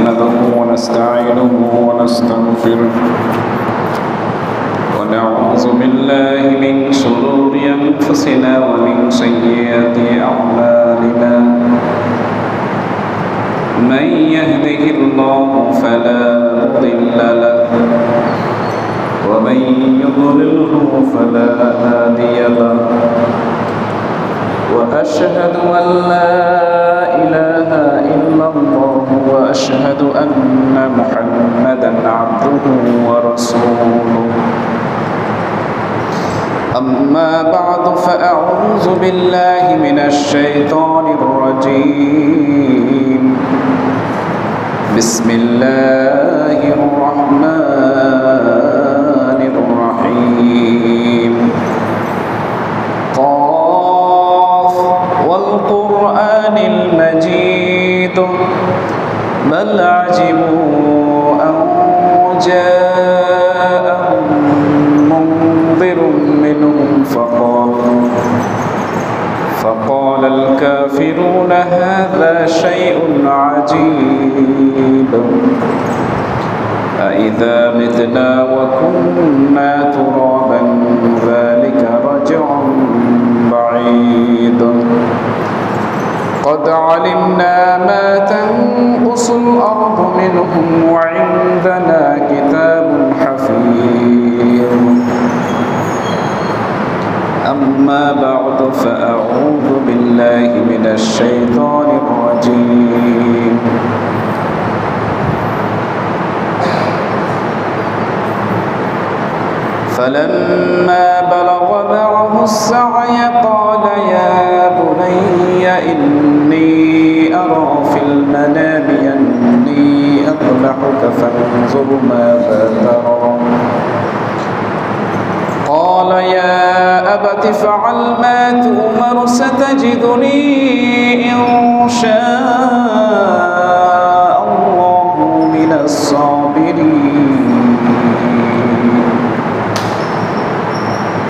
نحمده ونستعينه ونستغفره ونعوذ بالله من شرور أنفسنا ومن سيئات أعمالنا من يهده الله فلا مضل له ومن يضلله فلا هادي له وأشهد أن لا إله إلا الله وأشهد أن محمدا عبده ورسوله أما بعد فأعوذ بالله من الشيطان الرجيم بسم الله الرحمن الرحيم قاف والقرآن المجيد بل عجبوا أن جاءهم منذر منهم فقال الكافرون هذا شيء عجيب أإذا متنا وكنا ترابا ذلك رجع بعيد قد علمنا ما تنقص الأرض منهم وعندنا كتاب حفيظ أما بعد فأعوذ بالله من الشيطان الرجيم فلما بلغ معه السعي قال يا بني إني أرى في المنام أني أذبحك فانظر ماذا ترى قال يا أبت افعل ما تؤمر ستجدني إن شاء الله من الصابرين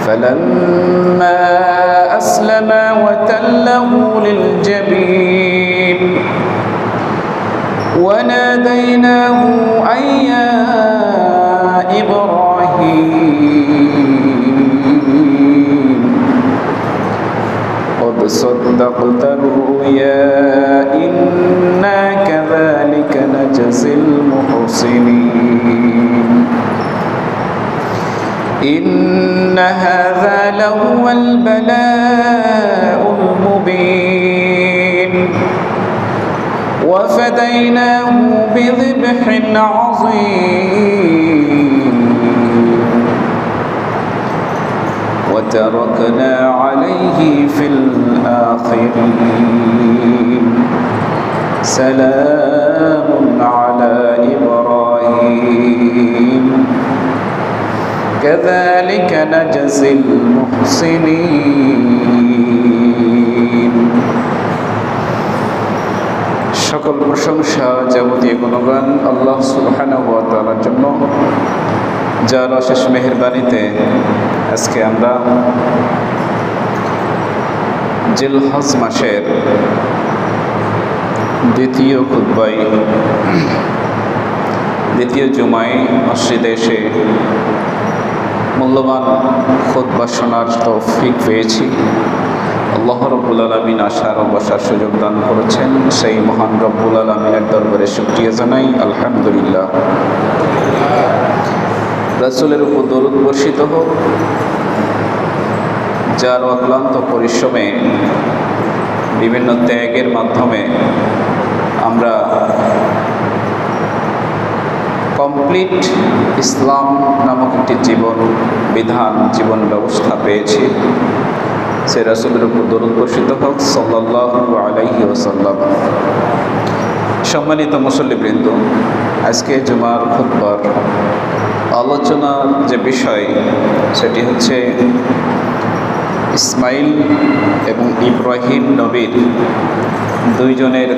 فلما أسلما وتله للجبين وناديناه أن يا إبراهيم قد صدقت الرؤيا إنا كذلك نجزي المحسنين إن هذا لهو البلاء المبين وفديناه بذبح عظيم وتركنا عليه في الآخرين سلام على إبراهيم كذلك نجزي المحسنين সকল প্রশংসা যাবতীয় গুণগান আল্লাহ সুবহানাহু ওয়া তাআলার জন্য, যার অশেষ মেহেরবানিতে আজকে আমরা জিলহজ মাসের দ্বিতীয় জুমায় মসজিদে এসে মূল্যবান খুতবা শোনার তৌফিক পেয়েছি। আল্লাহ রব্বুল আলামিন আসার ও বসার সুযোগ দান করেছেন, সেই মহান রব্বুল আলামিনের দরবারে শুকরিয়া জানাই আলহামদুলিল্লাহ। রাসূলের উপর দরুদ বর্ষিত হোক, যার অক্লান্ত পরিশ্রমে বিভিন্ন ত্যাগের মাধ্যমে আমরা কমপ্লিট ইসলাম নামক একটি জীবন ব্যবস্থা পেয়েছি। সে রাসূলের উপর দরুদ বর্ষিত হোক সাল্লাল্লাহু আলাইহি ওয়াসাল্লাম। সম্মানিত মুসল্লিবৃন্দ, আজকে জুমার খুতবার আলোচনার যে বিষয় সেটি হচ্ছে ইসমাইল এবং ইব্রাহিম নবীর দুইজনের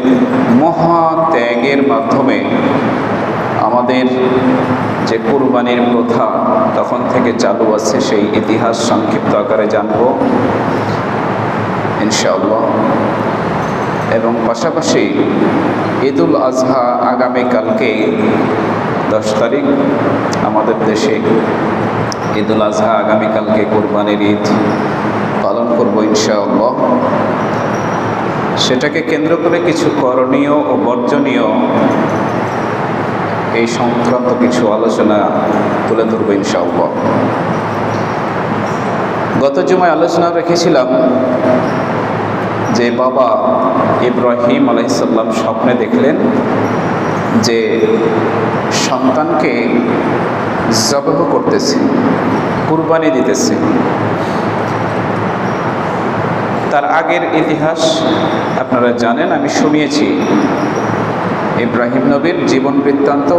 মহা ত্যাগের মাধ্যমে আমাদের যে কুরবানির প্রথা তখন থেকে চালু আছে সেই ইতিহাস সংক্ষিপ্ত আকারে জানব ইনশাআল্লাহ। এবং পাশাপাশি ঈদুল আজহা আগামীকালকে 10 তারিখ আমাদের দেশে ঈদুল আজহা আগামীকালকে কোরবানির ঈদ পালন করব ইনশাআল্লাহ। সেটাকে কেন্দ্র করে কিছু করণীয় ও বর্জনীয় এই সংক্রান্ত কিছু আলোচনা তুলে ধরব ইনশাআল্লাহ। গত জুমায় আলোচনা রেখেছিলাম যে বাবা ইব্রাহিম আলাইহিস সালাম স্বপ্নে দেখলেন যে সন্তানকে জবাহ করতেছে, কুরবানি দিতেছে। তার আগের ইতিহাস আপনারা জানেন, আমি শুনিয়েছি। ইব্রাহিম নবীর জীবন বৃত্তান্ত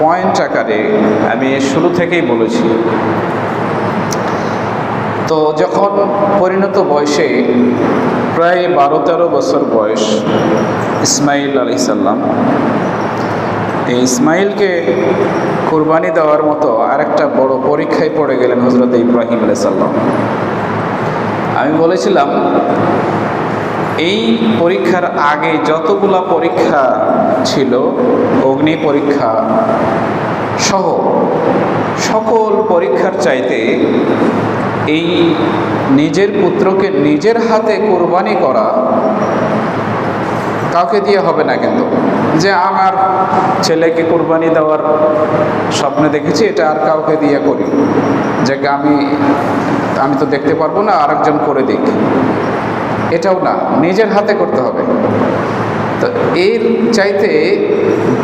পয়েন্ট আকারে আমি শুরু থেকেই বলেছি। তো যখন পরিণত বয়সে প্রায় 12-13 বছর বয়স ইসমাইল আলাইহিস সালাম, এই ইসমাইলকে কুরবানি দেওয়ার মতো আরেকটা বড় পরীক্ষায় পড়ে গেলেন হযরত ইব্রাহিম আলাইহিস সালাম। আমি বলেছিলাম এই পরীক্ষার আগে যতগুলা পরীক্ষা ছিল, অগ্নি পরীক্ষা সহ সকল পরীক্ষার চাইতে এই নিজের পুত্রকে নিজের হাতে কুরবানি করা, কাউকে দিয়ে হবে না কিন্তু, যে আমার ছেলেকে কুরবানি দেওয়ার স্বপ্নে দেখেছি, এটা আর কাউকে দিয়ে করি, যে আমি তো দেখতে পারবো না, আরেকজন করে দিক, এটাও না, নিজের হাতে করতে হবে। তো এর চাইতে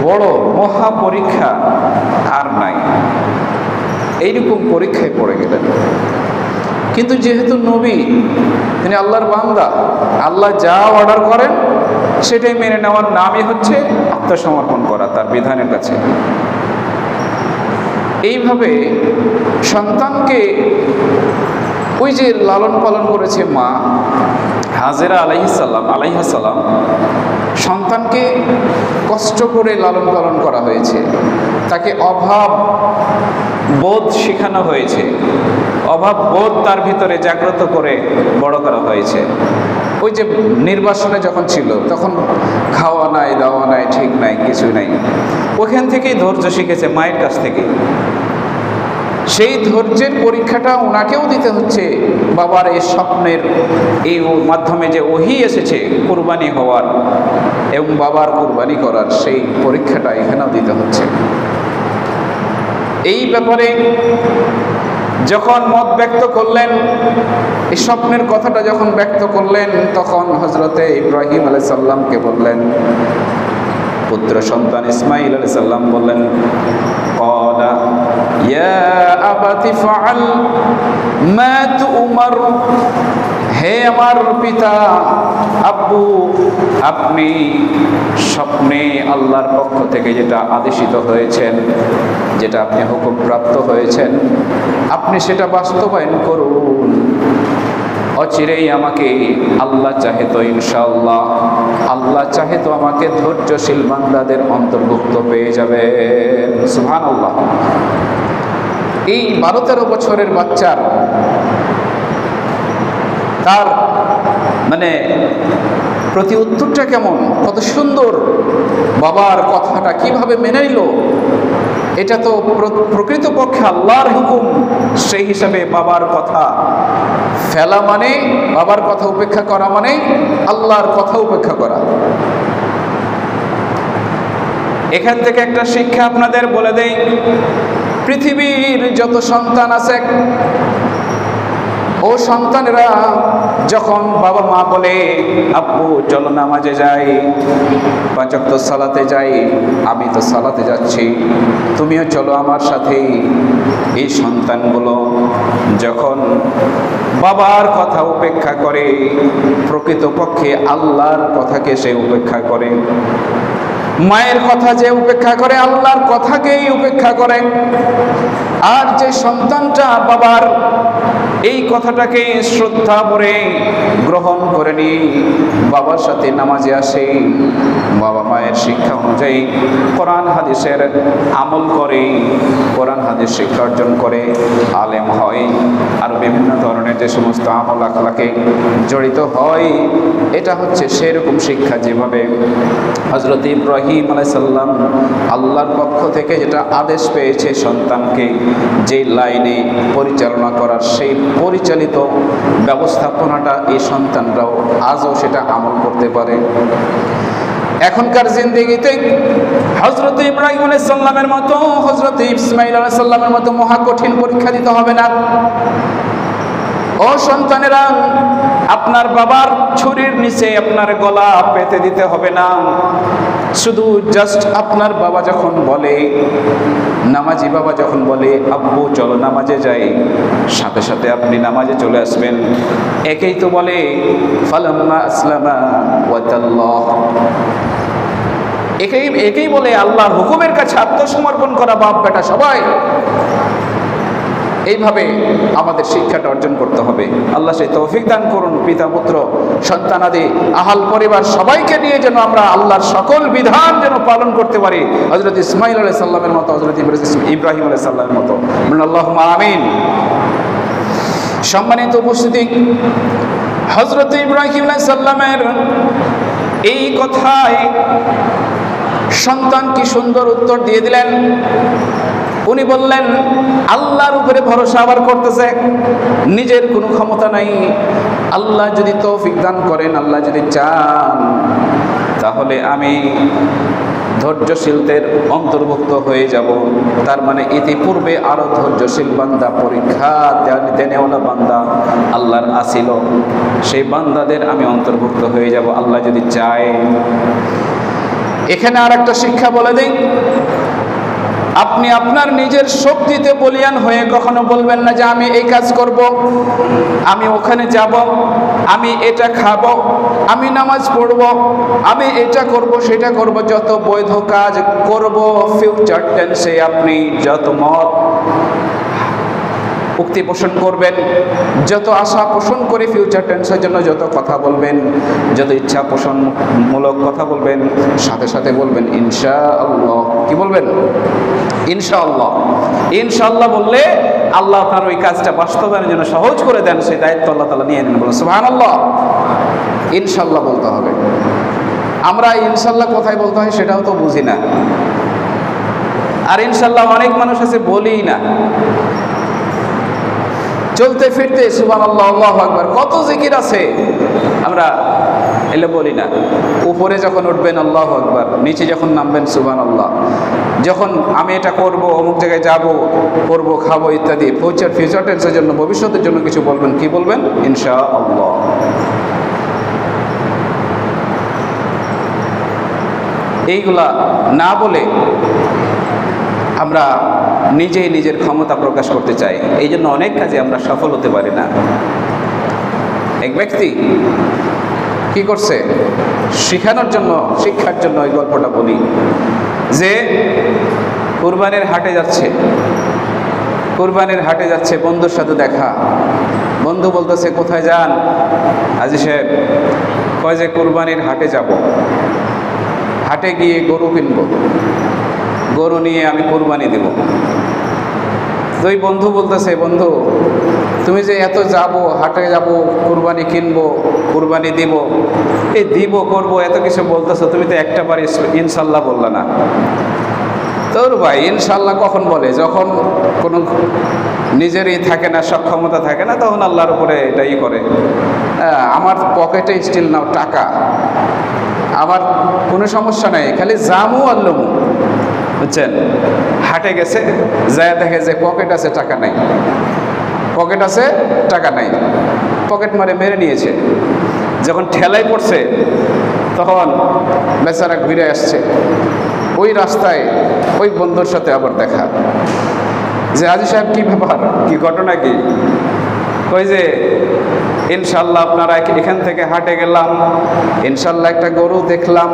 বড় মহা পরীক্ষা আর নাই। এইরকম পরীক্ষায় পড়ে গেলেন। কিন্তু যেহেতু নবী, তিনি আল্লাহর বান্দা, আল্লাহ যা অর্ডার করেন সেটাই মেনে নেওয়ার নামই হচ্ছে আত্মসমর্পণ করা তার বিধানের কাছে। এইভাবে সন্তানকে ওই যে লালন পালন করেছে মা হাজেরা আলাইহিস সালাম, সন্তানকে কষ্ট করে লালন পালন করা হয়েছে, তাকে অভাব বোধ শেখানো হয়েছে, অভাব বোধ তার ভিতরে জাগ্রত করে বড় করা হয়েছে। ওই যে নির্বাসনে যখন ছিল তখন খাওয়া নাই, দাওয়া নাই, ঠিক নাই, কিছু নাই, ওখান থেকেই ধৈর্য শিখেছে মায়ের কাছ থেকে। সেই ধৈর্যের পরীক্ষাটা ওনাকেও দিতে হচ্ছে। বাবার এই স্বপ্নের এই মাধ্যমে যে ওহী এসেছে কুরবানি হওয়ার এবং বাবার কুরবানি করার, সেই পরীক্ষাটা এখানেও দিতে হচ্ছে। এই ব্যাপারে যখন মত ব্যক্ত করলেন, এই স্বপ্নের কথাটা যখন ব্যক্ত করলেন, তখন হযরতে ইব্রাহিম আলাইহিস সালামকে বললেন, পুত্র সন্তান ইসমাইল আলাইহিস সালাম বললেন, ক্বালা ইয়া আবাতি ফাআল মা তু'মার, হে আমার পিতা, আব্বু, আপনি স্বপ্নে আল্লাহর পক্ষ থেকে যেটা আদেশিত হয়েছেন, যেটা আপনি হুকুম প্রাপ্ত হয়েছেন, আপনি সেটা বাস্তবায়ন করুন। অচিরেই আমাকে আল্লাহ চাহে তো ইনশাআল্লাহ, আল্লাহ চাহে তো আমাকে ধৈর্যশীল বান্দাদের অন্তর্ভুক্ত পেয়ে যাবেন। সুবহানাল্লাহ। এই 12-13 বছরের বাচ্চার তার প্রতি উত্তরটা কেমন, কত সুন্দর, বাবার কথাটা কিভাবে মেনে নিল। এটা তো প্রকৃতপক্ষে আল্লাহর হুকুম, সেই হিসাবে বাবার কথা ফেলা মানে, বাবার কথা উপেক্ষা করা মানে আল্লাহর কথা উপেক্ষা করা। এখান থেকে একটা শিক্ষা আপনাদের বলে দেই, পৃথিবীর যত সন্তান আছে, ও সন্তানেরা যখন বাবা মা বলে, আব্বু চলো নামাজে যাই, 5 ওয়াক্ত সালাতে যাই, আমি তো সালাতে যাচ্ছি, তুমিও চলো আমার সাথেই। এই সন্তানগুলো যখন বাবার কথা উপেক্ষা করে, প্রকৃতপক্ষে আল্লাহর কথাকে সে উপেক্ষা করে। মায়ের কথা যে উপেক্ষা করে, আল্লাহর কথাকেই উপেক্ষা করে। আর যে সন্তানটা বাবার এই কথাটাকে শ্রদ্ধা করে গ্রহণ করে নিয়ে বাবার সাথে নামাজে আসে, বাবা মায়ের শিক্ষা অনুযায়ী কোরআন হাদিসের আমল করে, কোরআন হাদিস শিক্ষা অর্জন করে, আলেম হয়, আর বিভিন্ন ধরনের যে সমস্ত আমল আখলাকে জড়িত হয়, এটা হচ্ছে সেরকম শিক্ষা যেভাবে হযরত ইব্রাহিম আলাইহিস সালাম আল্লাহর পক্ষ থেকে যেটা আদেশ পেয়েছে সন্তানকে যে লাইনে পরিচালনা করার, সেই পরিচালিত ব্যবস্থাপনাটা এই সন্তানরাও আজও সেটা আমল করতে পারে। এখনকার জিন্দেগিতে হযরত ইব্রাহিম আলাইহিস সালামের মতো, হযরত ইসমাঈল আলাইহিস সালামের মতো মহা কঠিন পরীক্ষা দিতে হবে না। ও সন্তানেরা, আপনার বাবার ছুরির নিচে আপনার গলা পেতে দিতে হবে না। শুধু জাস্ট আপনার বাবা যখন বলে, নামাজি বাবা যখন বলে আব্বু চলো নামাজে যাই, সাথে সাথে আপনি নামাজে চলে আসবেন। একেই তো বলে ফালাম্মা আসলামা ওয়াতাল্লাহ, একেই বলে আল্লাহর হুকুমের কাছে আত্মসমর্পণ করা বাপ বেটা সবাই। এইভাবে আমাদের শিক্ষাটা অর্জন করতে হবে। আল্লাহ সেই তৌফিক দান করুন। পিতা পুত্র সন্তানাদি আহাল পরিবার সবাইকে নিয়ে যেন আমরা আল্লাহর সকল বিধান যেন পালন করতে পারি, হযরত ইসমাঈল আলাইহিস সালামের মতো, হযরত ইব্রাহিম আলাইহিস সালামের মতো। আল্লাহুম্মা আমিন। সম্মানিত উপস্থিতি, হযরত ইব্রাহিম আলাইহিস সালামের এই কথায় সন্তান কি সুন্দর উত্তর দিয়ে দিলেন। উনি বললেন আল্লাহর উপরে ভরসা আবার করতেছে, নিজের কোনো ক্ষমতা নাই। আল্লাহ যদি তৌফিক দান করেন, আল্লাহ যদি চান, তাহলে আমি ধৈর্যশীলদের অন্তর্ভুক্ত হয়ে যাব। তার মানে ইতিপূর্বে আরো ধৈর্যশীল বান্দা, পরীক্ষা দেনেওয়ালা বান্দা আল্লাহর আসিল, সেই বান্দাদের আমি অন্তর্ভুক্ত হয়ে যাব আল্লাহ যদি চায়। এখানে আর একটা শিক্ষা বলে দিই, আপনি আপনার নিজের শক্তিতে বলিয়ান হয়ে কখনো বলবেন না যে আমি এই কাজ করব, আমি ওখানে যাব, আমি এটা খাবো, আমি নামাজ পড়ব, আমি এটা করব সেটা করব। যত বৈধ কাজ করব ফিউচার টেন্সে আপনি যত মত উক্তি পোষণ করবেন, যত আশা পোষণ করে ফিউচার টেন্সের জন্য যত কথা বলবেন, যত ইচ্ছা পোষণমূলক কথা বলবেন, সাথে সাথে বলবেন ইনশাআল্লাহ। কি বলবেন? ইনশাআল্লাহ। ইনশাআল্লাহ বললে আল্লাহ আপনার ওই কাজটা বাস্তবায়নের জন্য সহজ করে দেন, সেই দায়িত্ব আল্লাহ তাআলা নিয়ে নেন। বলুন সুবহানাল্লাহ। ইনশাআল্লাহ বলতে হবে। আমরা ইনশাআল্লাহ কোথায় বলতে হয় সেটাও তো বুঝি না। আর ইনশাআল্লাহ অনেক মানুষ আছে বলেই না, চলতে ফিরতে সুবহানাল্লাহ আল্লাহু আকবার কত জিকির আছে, আমরা এলে বলি না। উপরে যখন উঠবেন আল্লাহু আকবার, নিচে যখন নামবেন সুবহানাল্লাহ। যখন আমি এটা করব, অমুক জায়গায় যাব, করব, খাবো ইত্যাদি ফিউচার টেন্সের জন্য, ভবিষ্যতের জন্য কিছু বলবেন, কি বলবেন? ইনশাআল্লাহ। এইগুলা না বলে আমরা নিজেই নিজের ক্ষমতা প্রকাশ করতে চাই, এই জন্য অনেক কাজে আমরা সফল হতে পারি না। এক ব্যক্তি কি করছে, শিখানোর জন্য, শিক্ষার জন্য এই গল্পটা বলি, যে কুরবানির হাটে যাচ্ছে, কুরবানির হাটে যাচ্ছে, বন্ধুর সাথে দেখা। বন্ধু বলতেছে কোথায় যান? হাজী সাহেব কয় যে কুরবানির হাটে যাব, হাটে গিয়ে গরু কিনবো, গরু নিয়ে আমি কুরবানি দেব। দুই বন্ধু বলতেছে, বন্ধু তুমি যে এত যাবো, হাটে যাব, কুরবানি কিনবো, কুরবানি দিব, এই দিব করব এত কিছু বলতেছো, তুমি তো একটা বার ইনশাল্লাহ বললা না। তোর ভাই ইনশাল্লাহ কখন বলে? যখন কোনো নিজেরই থাকে না, সক্ষমতা থাকে না, তখন আল্লাহর উপরে এটাই করে। আমার পকেটে স্টিল নাও টাকা, আমার কোনো সমস্যা নাই, খালি জামু আল্লমু। বুঝছেন? হাটে গেছে, যায় দেখে যে পকেট আছে টাকা নাই, পকেট আছে টাকা নাই, পকেট মারে মেরে নিয়েছে। যখন ঠেলায় পড়ছে তখন বেচারা ঘুরে আসছে, ওই রাস্তায় ওই বন্ধুর সাথে আবার দেখা, যে হাজী সাহেব কি ব্যাপার, কি ঘটনা কি? ওই যে ইনশাল্লাহ আপনারা এখান থেকে হাটে গেলাম, ইনশাল্লাহ একটা গরু দেখলাম,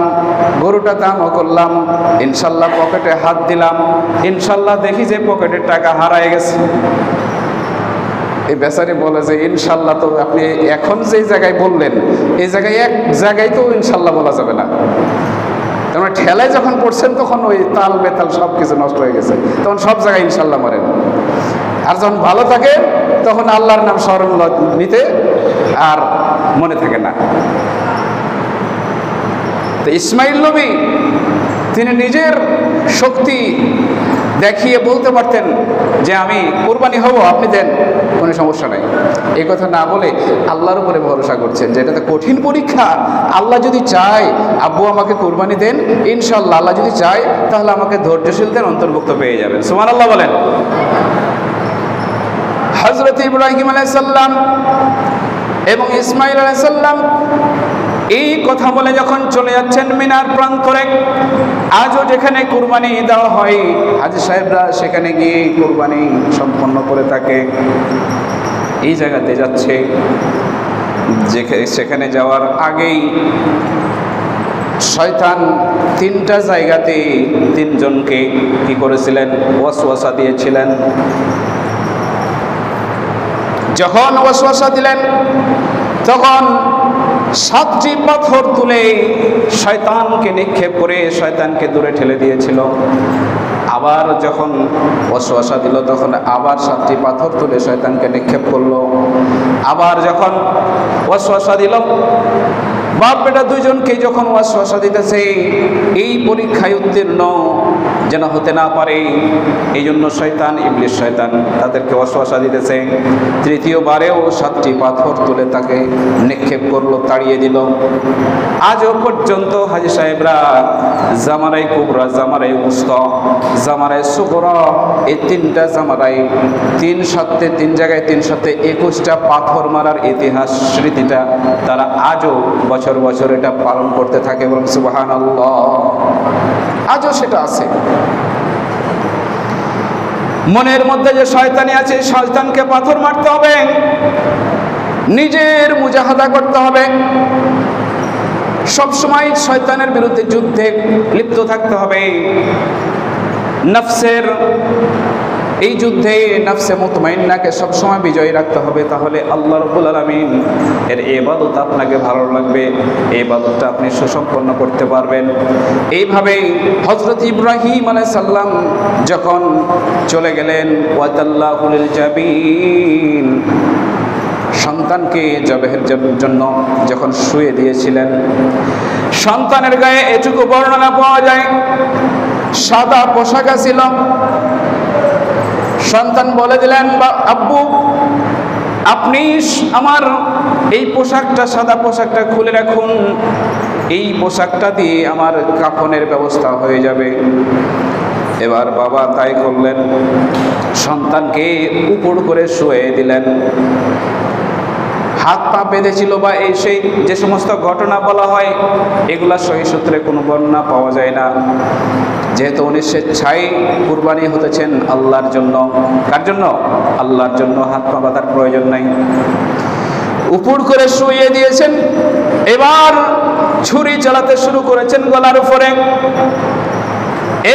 গরুটা দামও করলাম, ইনশাল্লাহ পকেটে হাত দিলাম, ইনশাল্লাহ দেখি যে পকেটের টাকা হারায় গেছে। এই বেচারি বলে যে ইনশাল্লাহ তো আপনি এখন যে জায়গায় বললেন এই জায়গায় এক জায়গায় তো ইনশাল্লাহ বলা যাবে না। তোমরা ঠেলায় যখন পড়ছেন তখন ওই তাল বেতাল সব কিছু নষ্ট হয়ে গেছে, তখন সব জায়গায় ইনশাল্লাহ মারেন। আর যখন ভালো থাকে তখন আল্লাহর নাম স্মরণ নিতে আর মনে থাকে না। তো ইসমাইল নবী তিনি নিজের শক্তি দেখিয়ে বলতে পারতেন যে আমি কুরবানি হব, আপনি দেন, কোনো সমস্যা নাই। এই কথা না বলে আল্লাহর উপরে ভরসা করছেন যে এটা তো কঠিন পরীক্ষা। আল্লাহ যদি চায় আব্বু আমাকে কুরবানি দেন, ইনশাল্লাহ আল্লাহ যদি চায় তাহলে আমাকে ধৈর্যশীলদের অন্তর্ভুক্ত পেয়ে যাবেন। সুবহানাল্লাহ বলেন। হযরত ইব্রাহিম আলাইহিস সালাম এবং ইসমাইল আলাইহিস সালাম এই কথা বলে যখন চলে যাচ্ছেন মিনার প্রান্তরে, আজও যেখানে কুরবানি দেওয়া হয় হাজী সাহেবরা সেখানে গিয়ে কুরবানি সম্পন্ন করে থাকে। এই জায়গাতে যাচ্ছে, সেখানে যাওয়ার আগেই শয়তান তিনটা জায়গাতে তিনজনকে কি করেছিলেন, ওয়াসওয়াসা দিয়েছিলেন। যখন ওয়াসওয়াসা দিলেন তখন 7টি পাথর তুলে শয়তানকে নিক্ষেপ করে শয়তানকে দূরে ঠেলে দিয়েছিল। আবার যখন ওয়াসওয়াসা দিল তখন আবার 7টি পাথর তুলে শয়তানকে নিক্ষেপ করলো। আবার যখন ওয়াসওয়াসা দিল, বাপ বেটা দুইজনকে যখন ওয়াসওয়াসা দিতেছে এই পরীক্ষায় উত্তীর্ণ যেন হতে না পারে, এই জন্য শয়তান, ইবলিস শয়তান তাদেরকে ওয়াসওয়াসা দিতেছে। তৃতীয়বারেও 7টি পাথর তুলে তাকে নিক্ষেপ করলো, তাড়িয়ে দিল। আজও পর্যন্ত হাজী সাহেবরা জামারাই কুবরা, জামারাই উস্তা, জামারাই সুগরা, এই তিনটা জামারাই 3 জায়গায় 321টা পাথর মারার ইতিহাস স্মৃতিটা তারা আজও বছর বছর এটা পালন করতে থাকে। এবং সুবহানাল্লাহ, আজও সেটা আছে। মনের মধ্যে যে শয়তানি আছে, শয়তানকে পাথর মারতে হবে, নিজের মুজাহাদা করতে হবে, সবসময় শয়তানের বিরুদ্ধে যুদ্ধে লিপ্ত থাকতে হবে। নফসের এই যুদ্ধে নফসে মুতমাইন্নাকে সবসময় বিজয়ী রাখতে হবে, তাহলে আল্লাহ রাব্বুল আলামিন এর ইবাদত আপনাকে ভালো লাগবে, এই ইবাদতটা আপনি সুসম্পন্ন করতে পারবেন। এইভাবেই হযরত ইব্রাহিম আলাইহিস সালাম যখন চলে গেলেন, ওয়াতাল্লাহু লিল জাবিন, সন্তানকে জবেহের জন্য যখন শুয়ে দিয়েছিলেন, সন্তানের গায়ে এটুকু বর্ণনা পাওয়া যায়, সাদা পোশাক ছিল। সন্তান বলে দিলেন, আব্বু আপনি আমার এই পোশাকটা, সাদা পোশাকটা খুলে রাখুন, এই পোশাকটা দিয়ে আমার কাফনের ব্যবস্থা হয়ে যাবে। এবার বাবা তাই করলেন, সন্তানকে উপর করে শুয়ে দিলেন। হাত পা বেঁধেছিল বা এই সেই যে সমস্ত ঘটনা বলা হয়, এগুলা সহি সূত্রে কোনো বর্ণনা পাওয়া যায় না। যেহেতু উনি স্বেচ্ছায় কুরবানি হতেছেন আল্লাহর জন্য। কার জন্য? আল্লাহর জন্য। হাত পা বাঁধার প্রয়োজন নাই, উপর করে শুয়ে দিয়েছেন। এবার ছুরি চালাতে শুরু করেছেন গলার উপরে।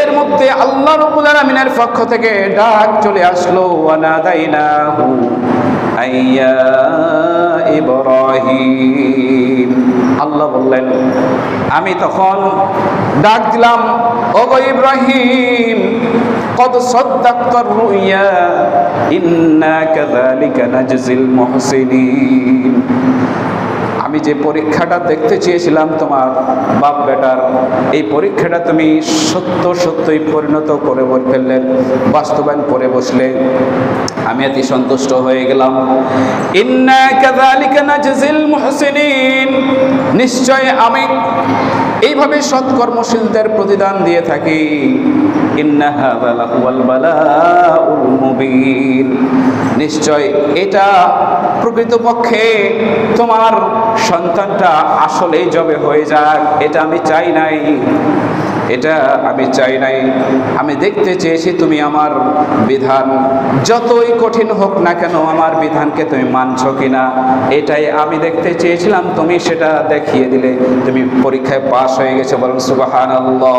এর মধ্যে আল্লাহ রাব্বুল আলামিনের পক্ষ থেকে ডাক চলে আসলো, ওয়ানাদাইনাহু আইয়া ইব্রাহিম। আল্লাহ বললেন, আমি তখন ডাক দিলাম, ওগো ইব্রাহিম, কদ সাদ্দাক্তার রুইয়া ইন্না কাযালিকা নাজজিল মুহসিনিন। আমি যে পরীক্ষাটা দেখতে চেয়েছিলাম তোমার বাপ বেটার, এই পরীক্ষাটা তুমি সত্যই পরিণত করে ফেললেন, বাস্তবায়ন করে বসলে। আমি অতি সন্তুষ্ট হয়ে গেলাম। ইন্না কাযালিকা নাজজিল মুহসিনিন, নিশ্চয় আমি এইভাবে সৎকর্মশীলদের প্রতিদান দিয়ে থাকি। ইন্না হাযা লাহুয়াল বালাউল মুবিন, নিশ্চয় এটা প্রকৃতপক্ষে তোমার সন্তানটা আসলেই জবে হয়ে যাক, এটা আমি চাই নাই। এটা আমি চাই নাই। আমি দেখতে চেয়েছি তুমি আমার বিধান যতই কঠিন হোক না কেন আমার বিধানকে তুমি মানছো কিনা, এটাই আমি দেখতে চেয়েছিলাম। তুমি সেটা দেখিয়ে দিলে, তুমি পরীক্ষায় পাশ হয়ে গেছে। বলুন সুবহানাল্লাহ।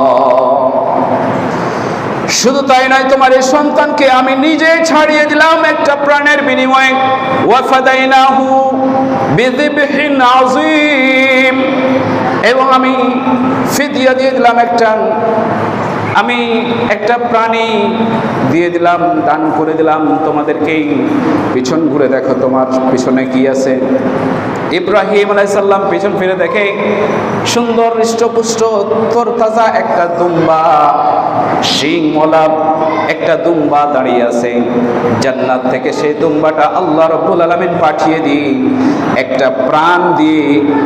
শুধু তাই নয়, তোমার এই সন্তানকে আমি নিজে ছাড়িয়ে দিলাম একটা প্রাণের বিনিময়ে। ওয়াফাদাইনাহু বিযিবহিন আযীম, এবং আমি ফিদিয়া দিয়ে দিলাম আমি একটা প্রাণী দিয়ে দিলাম, দান করে দিলাম তোমাদেরকেই। পিছন ঘুরে দেখো তোমার পিছনে কি আছে। ইব্রাহিম আলাইহিস সালাম পিছন ফিরে দেখে সুন্দর হৃষ্টপুষ্ট তরতাজা একটা দুম্বা, শিংওয়ালা একটা দুম্বা দাঁড়িয়ে আছে। জান্নাত থেকে সেই দুম্বাটা আল্লাহ রাব্বুল আলামিন পাঠিয়ে দিয়ে একটা প্রাণ দিয়ে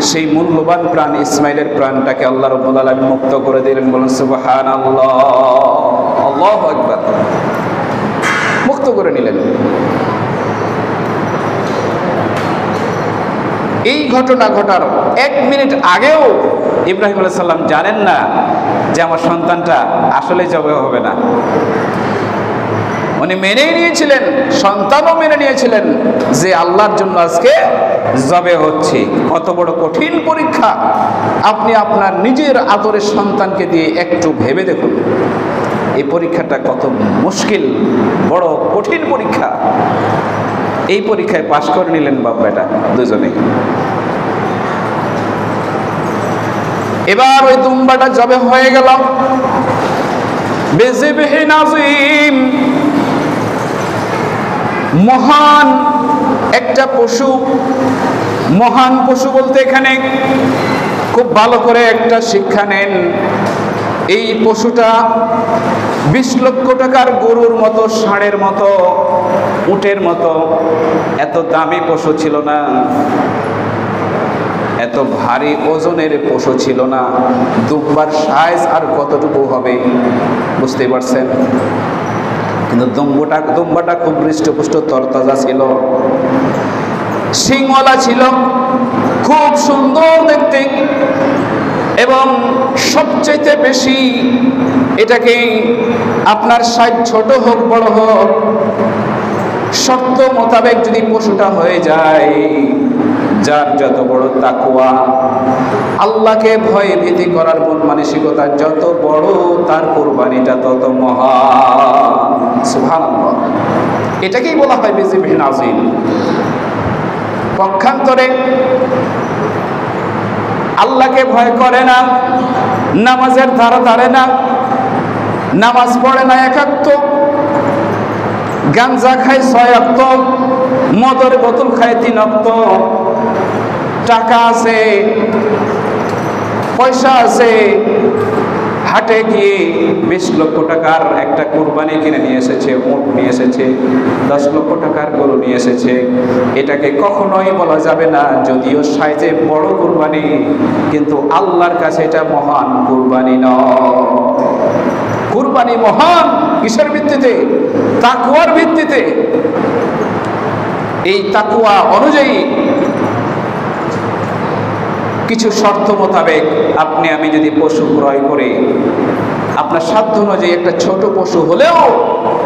সেই মূল্যবান প্রাণ ইসমাইলের প্রাণটাকে আল্লাহ রাব্বুল আলামিন মুক্ত করে দিলেন। বলুন সুবহানাল্লাহ, আল্লাহু আকবার। মুক্ত করে নিলেন। এই ঘটনা ঘটার 1 মিনিট আগেও ইব্রাহিম আলাইহিস সালাম জানেন না যে আমার সন্তানটা আসলে জবে হবে না। উনি মেনেই নিয়েছিলেন, সন্তানও মেনে নিয়েছিলেন যে আল্লাহর জন্য আজকে জবে হচ্ছে। কত বড় কঠিন পরীক্ষা! আপনি আপনার নিজের আদরের সন্তানকে দিয়ে একটু ভেবে দেখুন, এই পরীক্ষাটা কত মুশকিল, বড় কঠিন পরীক্ষা। এই পরীক্ষায় পাশ করে নিলেন বাপ বেটা দুজনে। এবার ওই দুম্বাটা জবে হয়ে গেল। বিযিবহিন আযীম, মহান একটা পশু। মহান পশু বলতে এখানে খুব ভালো করে একটা শিক্ষা নেন। এই পশুটা 20 লক্ষ টাকার গরুর মতো, ষাঁড়ের মতো, উটের মতো এত দামি পশু ছিল না, এত ভারী ওজনের পশু ছিল না। দুম্বার সাইজ আর কতটুকু হবে বুঝতেই পারছেন। কিন্তু দুম্বাটা খুব হৃষ্টপুষ্ট তরতাজা ছিল, শিংওয়ালা ছিল, খুব সুন্দর দেখতে। এবং সবচেয়ে বেশি এটাকে আপনার সাইজ ছোট হোক বড় হোক, শর্ত মোতাবেক যদি পশুটা হয়ে যায়, যার যত বড় তাকওয়া, আল্লাহকে ভয় ভীতি করার মন মানসিকতা যত বড়, তার কুরবানিটা তত মহান। সুবহানাল্লাহ। এটাকেই বলা হয় বিযিবহিন আযীম। পক্ষান্তরে আল্লাহকে ভয় করে না, নামাজের ধারা ধারে না, নামাজ পড়ে না 1 ওয়াক্ত, গাঞ্জা খায় 6 ওয়াক্ত, মদের বোতল খায় 3 ওয়াক্ত, টাকা আছে, পয়সা আছে, হাটে গিয়ে 20 লক্ষ টাকার একটা কুরবানি কিনে নিয়ে এসেছে, উট নিয়ে এসেছে, 10 লক্ষ টাকার গরু নিয়ে এসেছে। এটাকে কখনোই বলা যাবে না, যদিও সাইজে বড় কুরবানি, কিন্তু আল্লাহর কাছে এটা মহান কুরবানি নয়। কুরবানি মহান কিসের ভিত্তিতে? তাকওয়ার ভিত্তিতে। এই তাকওয়া অনুযায়ী কিছু শর্ত মোতাবেক আপনি আমি যদি পশু ক্রয় করে, আপনার সাধ্য অনুযায়ী একটা ছোট পশু হলেও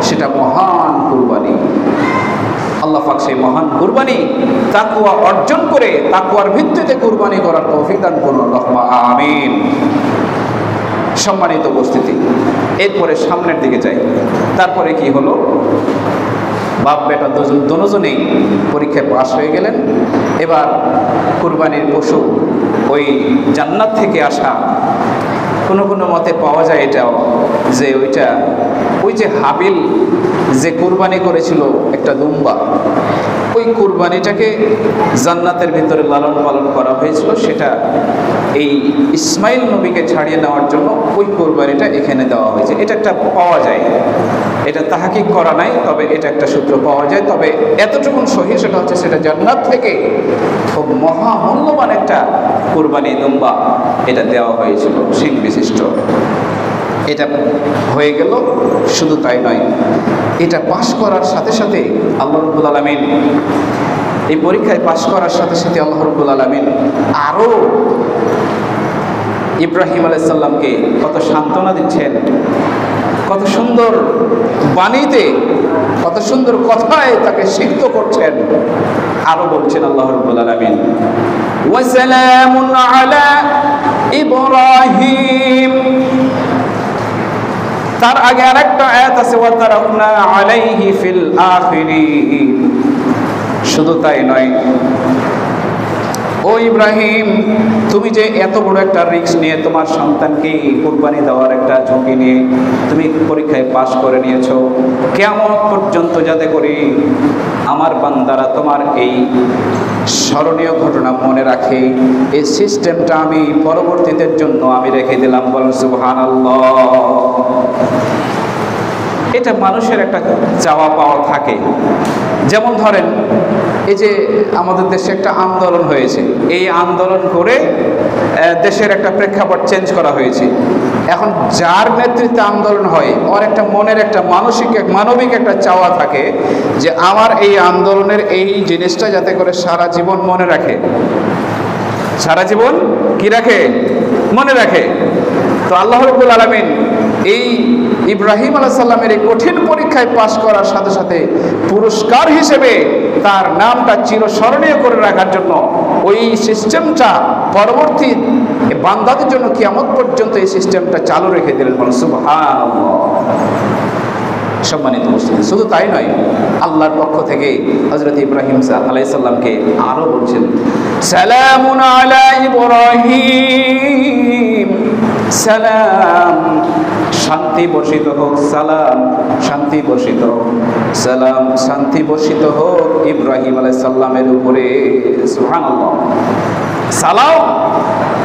সেটা মহান কুরবানি। আল্লাহ পাক সেই মহান কুরবানি তাকওয়া অর্জন করে, তাকওয়ার ভিত্তিতে কুরবানি করার তৌফিক দান করুন। আল্লাহুম্মা আমিন। সম্মানিত উপস্থিতি, এরপরে সামনের দিকে যাই। তারপরে কি হলো? বাপ বেটা দুজনেই পরীক্ষায় পাশ হয়ে গেলেন। এবার কুরবানির পশু ওই জান্নাত থেকে আসা, কোনো মতে পাওয়া যায় এটাও যে ওই যে হাবিল যে কুরবানি করেছিল একটা দুম্বা, ওই কুরবানিটাকে জান্নাতের ভিতরে লালন পালন করা হয়েছিল। সেটা এই ইসমাইল নবীকে ছাড়িয়ে নেওয়ার জন্য ওই কুরবানিটা এখানে দেওয়া হয়েছে। এটা একটা পাওয়া যায়, এটা তাহাকিক করা নাই, তবে এটা একটা সূত্র পাওয়া যায়। তবে এতটুকু সহি, সেটা হচ্ছে সেটা জান্নাত থেকে খুব মহামূল্যবান একটা কুরবানি দুম্বা এটা দেওয়া হয়েছিল, শিং বিশিষ্ট। এটা হয়ে গেল। শুধু তাই নয়, এটা পাশ করার সাথে সাথে আল্লাহ রাব্বুল আলামিন, এই পরীক্ষায় পাশ করার সাথে সাথে আল্লাহ রাব্বুল আলামিন আরো ইব্রাহিম আলাইহিস সালামকে কত সান্ত্বনা দিচ্ছেন, কত সুন্দর বাণীতে, কত সুন্দর কথায় তাকে সিক্ত করছেন। আরো বলছেন আল্লাহ রাব্বুল আলামিন, ওয়া সালামুন আলা ইব্রাহিম। তার আগে আরেকটা আয়াত আছে, ওয়া তারাকনা আলাইহি ফিল আখিরিন। শুধু তাই নয়, ও ইব্রাহিম, তুমি যে এত বড় একটা রিস্ক নিয়ে তোমার সন্তানকে কুরবানি দেওয়ার একটা ঝুঁকি নিয়ে তুমি পরীক্ষায় পাশ করে নিয়েছো, কিয়ামত পর্যন্ত যাতে করে আমার বান্দারা তোমার এই স্মরণীয় ঘটনা মনে রাখে, এই সিস্টেমটা আমি পরবর্তীদের জন্য আমি রেখে দিলাম। বলেন সুবহানাল্লাহ। এটা মানুষের একটা চাওয়া পাওয়া থাকে। যেমন ধরেন, এই যে আমাদের দেশে একটা আন্দোলন হয়েছে, এই আন্দোলন করে দেশের একটা প্রেক্ষাপট চেঞ্জ করা হয়েছে। এখন যার নেতৃত্বে আন্দোলন হয়, ওর একটা মনের একটা মানবিক একটা চাওয়া থাকে যে আমার এই আন্দোলনের এই জিনিসটা যাতে করে সারা জীবন মনে রাখে, সারা জীবন কি রাখে, মনে রাখে। তো আল্লাহ রাব্বুল আলামিন এই ইব্রাহিম আলাইহিস সালামের এই কঠিন পরীক্ষায় পাশ করার সাথে সাথে পুরস্কার হিসেবে তার নামটা চিরস্মরণীয় করে রাখার জন্য ওই সিস্টেমটা পরবর্তী বান্দাদের জন্য কিয়ামত পর্যন্ত এই সিস্টেমটা চালু রেখে দিলেন। বলেন সুবহানাল্লাহ। সম্মানিত মুসলিম, শুধু তাই নয়, আল্লাহর পক্ষ থেকে হযরত ইব্রাহিম আলাইহিস সালামকে আরো বলছেন, সালামুন আলা ইব্রাহিম, সালাম, শান্তি বর্ষিত হোক, সালাম, শান্তি বর্ষিত হোক, সালাম, শান্তি বর্ষিত হোক ইব্রাহিম আলাইহিস সালামের উপরে। সুবহানাল্লাহ। সালাম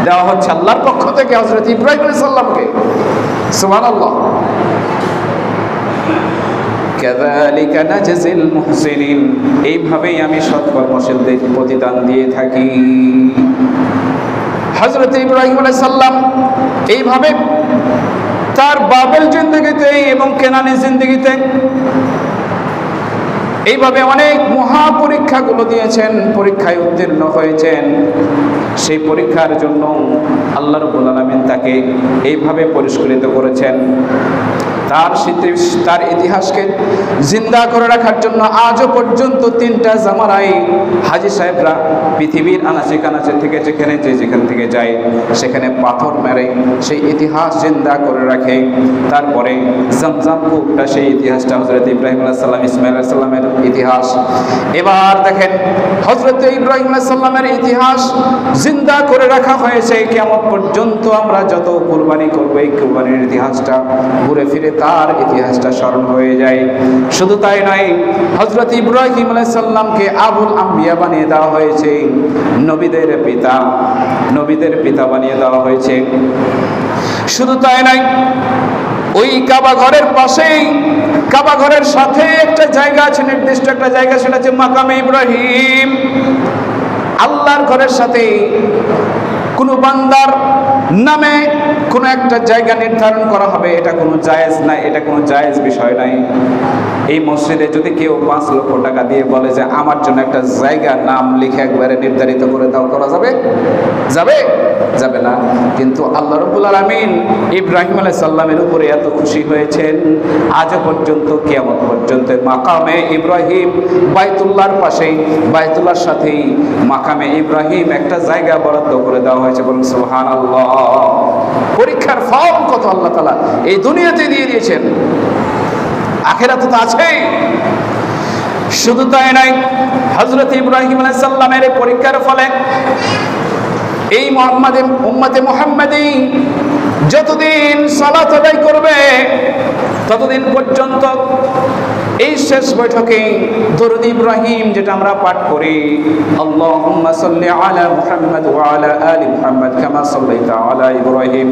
দেওয়া হচ্ছে আল্লাহর পক্ষ থেকে হযরত ইব্রাহিম আলাইহিস সালামকে। সুবহানাল্লাহ। কাযালিকা নাজজিল মুহসিনিন, এইভাবেই আমি সৎকর্মশীলদের প্রতিদান দিয়ে থাকি। হযরত ইব্রাহিম আলাইহিস সালাম এইভাবে তার বাবেল জিন্দেগিতে এবং কেনানি জিন্দেগিতে এইভাবে অনেক মহা পরীক্ষাগুলো দিয়েছেন, পরীক্ষায় উত্তীর্ণ হয়েছেন। সেই পরীক্ষার জন্য আল্লাহ রাব্বুল আলামিন তাকে এইভাবে পুরস্কৃত করেছেন। তার ইতিহাসকে জিন্দা করে রাখার জন্য আজও পর্যন্ত 3টা জামানায় হাজী সাহেবরা পৃথিবীর আনাচে কানাচে থেকে যেখান থেকে যায় সেখানে পাথর মেরে সেই ইতিহাস জিন্দা করে রাখে। তারপরে জমজম কূপটা, সেই ইতিহাসটা হযরত ইব্রাহিম আলাইহিস সালাম, ইসমাঈল আলাইহিস সালামের ইতিহাস। এবার দেখেন হযরত ইব্রাহিম আলাইহিস সালামের ইতিহাস জিন্দা করে রাখা হয়েছে। কিয়ামত পর্যন্ত আমরা যত কুরবানি করব, এই কুরবানির ইতিহাসটা ঘুরে ফিরে তার ইতিহাসটা স্মরণ হয়ে যায়। শুধু তাই নয়, হযরত ইব্রাহিম আলাইহিস সালামকে আবুল আম্বিয়া বানিয়ে দেওয়া হয়েছে, নবীদের পিতা বানিয়ে দেওয়া হয়েছে। শুধু তাই নয়, ওই কাবা ঘরের পাশেই, কাবা ঘরের সাথে একটা জায়গা আছে, নির্দিষ্ট একটা জায়গা, সেটা হচ্ছে মাকামে ইব্রাহিম। আল্লাহর ঘরের সাথে কোনো বান্দার নামে কোনো একটা জায়গা নির্ধারণ করা হবে, এটা কোনো জায়েজ নাই, এটা কোনো জায়েজ বিষয় নাই। এই মসজিদে যদি কেউ 5 লক্ষ টাকা দিয়ে বলে যে আমার জন্য একটা জায়গা নাম লিখে একবারে নির্ধারিত করে দাও, করা যাবে? যাবে না। কিন্তু আল্লাহ রাব্বুল আলামিন ইব্রাহিম আলাইহিস সালামের উপরে এত খুশি হয়েছেন, আজও পর্যন্ত কিয়ামত পর্যন্ত মাকামে ইব্রাহিম, বাইতুল্লাহর পাশেই, বাইতুল্লাহর সাথেই মাকামে ইব্রাহিম একটা জায়গা বরাদ্দ করে দেওয়া হয়েছে। বলুন সুবহানাল্লাহ। পরীক্ষার ফল কত আল্লাহ তাআলা এই দুনিয়াতে দিয়ে দিয়েছেন, আখিরাতে তো আছেই। শুধু তাই নয়, হযরত ইব্রাহিম আলাইহিস সালামের পরীক্ষার ফলে এই উম্মতে মুহাম্মাদী যতদিন সালাত আদায় করবে ততদিন পর্যন্ত এই শেষ বৈঠকে দরুদ ইব্রাহিম যেটা আমরা পাঠ করি, আল্লাহুম্মা সাল্লি আলা মুহাম্মাদ ওয়া আলা আলি মুহাম্মাদ কামা সাল্লাইতা আলা ইব্রাহিম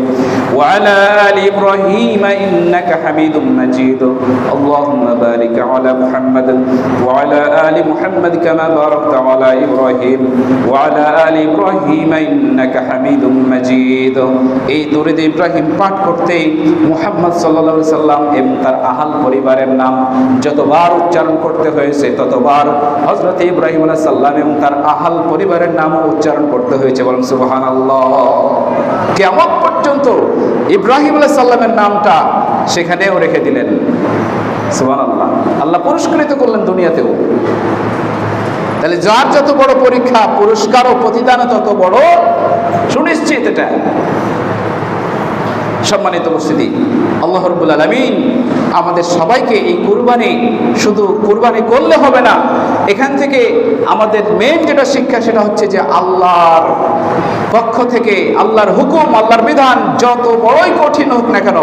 ওয়া আলা আলি ইব্রাহিম ইন্নাকা হামিদুম মাজিদ, আল্লাহুম্মা বারিক আলা মুহাম্মাদ ওয়া আলা আলি মুহাম্মাদ কামা বারাকতা আলা ইব্রাহিম ওয়া আলা আলি ইব্রাহিম ইন্নাকা হামিদুম মাজিদ। এই দরুদ ইব্রাহিম পাঠ করতে মুহাম্মদ সাল্লাল্লাহু আলাইহি সাল্লাম এবং তার আহল পরিবারের নাম যত যতবার উচ্চারণ করতে হয়েছে ততবার হযরত ইব্রাহিম আলাইহিস সালাম এবং তার আহাল পরিবারের নামও উচ্চারণ করতে হয়েছে। বলেন সুবহানাল্লাহ। কিয়ামত পর্যন্ত ইব্রাহিম আলাইহিস সালামের নামটা সেখানেও রেখে দিলেন। সুবহানাল্লাহ। আল্লাহ পুরস্কৃত করলেন দুনিয়াতেও। তাহলে যার যত বড় পরীক্ষা, পুরস্কার ও প্রতিদানও তত বড় সুনিশ্চিত। এটা সম্মানিত উপস্থিতি, আল্লাহ রাব্বুল আলামিন আমাদের সবাইকে এই কুরবানি, শুধু কুরবানি করলে হবে না, এখান থেকে আমাদের মেন যেটা শিক্ষা সেটা হচ্ছে যে আল্লাহর পক্ষ থেকে আল্লাহর হুকুম, আল্লাহর বিধান যত বড়ই কঠিন হোক না কেন,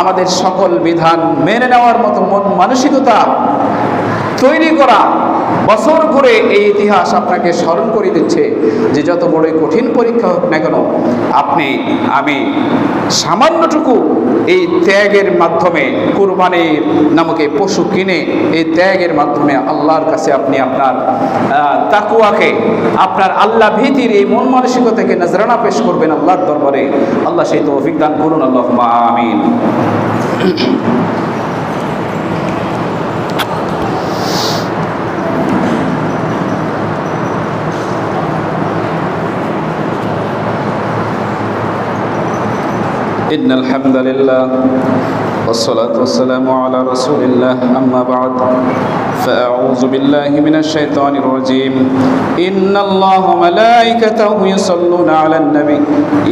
আমাদের সকল বিধান মেনে নেওয়ার মতো মন মানসিকতা তৈরি করা। বছর ঘুরে এই ইতিহাস আপনাকে স্মরণ করে দিচ্ছে যে যত বড়ই কঠিন পরীক্ষা হোক না কেন, আপনি আমি সামান্যটুকু এই ত্যাগের মাধ্যমে, কুরবানির নামক এই পশু কিনে এই ত্যাগের মাধ্যমে আল্লাহর কাছে আপনি আপনার তাকওয়াকে, আপনার আল্লাহ ভীতির এই মন মানসিকতাকে নজরানা পেশ করবেন আল্লাহর দরবারে। আল্লাহ সেই তৌফিক দান করুন। আল্লাহুম্মা আমিন। إن الحمد لله والصلاة والسلام على رسول الله أما بعد فأعوذ بالله من الشيطان الرجيم إن الله وملائكته يصلون على النبي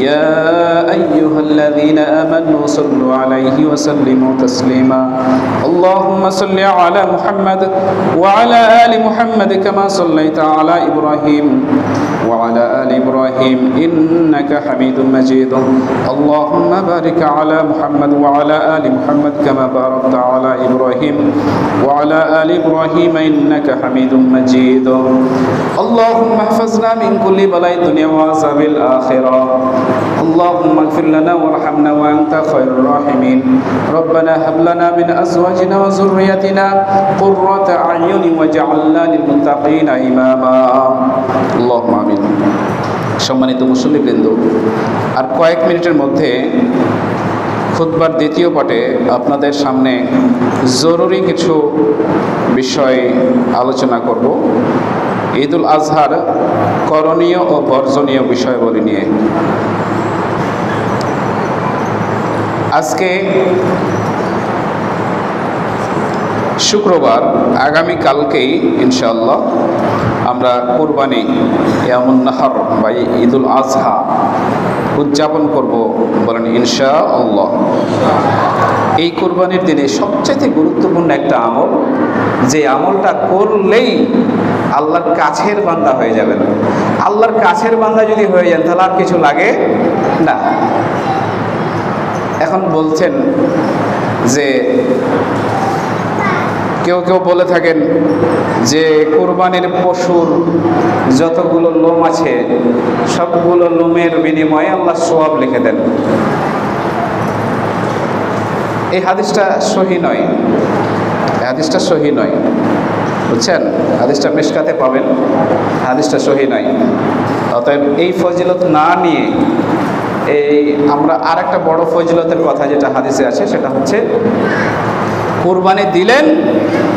يا أيها الذين آمنوا صلوا عليه وسلموا تسليما اللهم صل على محمد وعلى آل محمد كما صليت على إبراهيم وعلى آل إبراهيم إنك حميد مجيد اللهم بارك على محمد وعلى آل محمد كما باركت على إبراهيم وعلى آل إبراهيم إنك حميد مجيد اللهم احفظنا من كل بلاء الدنيا وعذاب الآخرة اللهم اغفر لنا وارحمنا وأنت خير الراحمين ربنا هب لنا من أزواجنا وذريتنا قرة أعين واجعلنا للمتقين إماما اللهم آمين। সম্মানিত মুসল্লিবৃন্দ, আর কয়েক মিনিটের মধ্যে খুতবার দ্বিতীয় পাঠে আপনাদের সামনে জরুরি কিছু বিষয় আলোচনা করব, ঈদুল আজহার করণীয় ও বর্জনীয় বিষয়গুলি নিয়ে। আজকে শুক্রবার, আগামীকালকেই ইনশাআল্লাহ আমরা কুরবানি ইয়ামুন নাহর বা ঈদুল আজহা উদযাপন করব, বলেন ইনশাআল্লাহ। এই কুরবানির দিনে সবচেয়ে গুরুত্বপূর্ণ একটা আমল, যে আমলটা করলেই আল্লাহর কাছের বান্দা হয়ে যাবেন। আল্লাহর কাছের বান্দা যদি হয়ে যান তাহলে আর কিছু লাগে না। এখন বলছেন যে কেউ কেউ বলে থাকেন যে কুরবানির পশুর যতগুলো লোম আছে সবগুলো লোমের বিনিময়ে আল্লাহ সওয়াব লিখে দেন। এই হাদিসটা সহি নয়, এই হাদিসটা সহি নয়, বুঝছেন? হাদিসটা মিশকাতে পাবেন, হাদিসটা সহি নয়। অতএব এই ফজিলত না নিয়ে এই আমরা আর একটা বড় ফজিলতের কথা যেটা হাদিসে আছে সেটা হচ্ছে কুরবানি দিলেন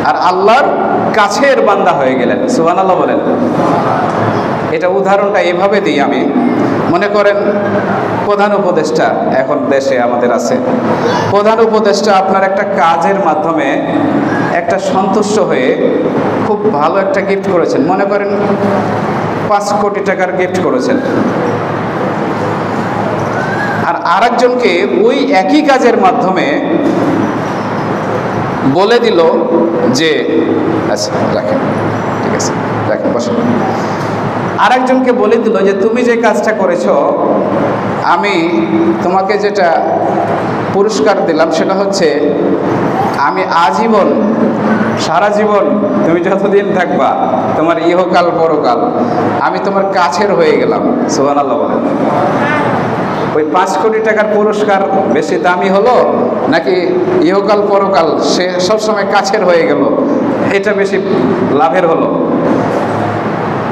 আর আল্লাহর কাছের বান্দা হয়ে গেলেন। সুবহানাল্লাহ বলেন। এটা উদাহরণটা এভাবে দিই আমি, মনে করেন প্রধান উপদেষ্টা এখন দেশে আমাদের আছে, প্রধান উপদেষ্টা আপনার একটা কাজের মাধ্যমে একটা সন্তুষ্ট হয়ে খুব ভালো একটা গিফট করেছেন, মনে করেন 5 কোটি টাকার গিফট করেছেন, আর আরেকজনকে ওই একই কাজের মাধ্যমে বলে দিল যে আচ্ছা রাখেন, ঠিক আছে রাখেন, বসেন। আরেকজনকে বলে দিল যে তুমি যে কাজটা করেছো আমি তোমাকে যেটা পুরস্কার দিলাম সেটা হচ্ছে আমি আজীবন, সারা জীবন, তুমি যতদিন থাকবা তোমার ইহকাল পরকাল আমি তোমার কাছের হয়ে গেলাম। সুবহানাল্লাহ বলেন। ওই 5 কোটি টাকার পুরস্কার বেশি দামি হলো নাকি ইহকাল পরকাল সে সবসময় কাছের হয়ে গেল এটা বেশি লাভের হলো?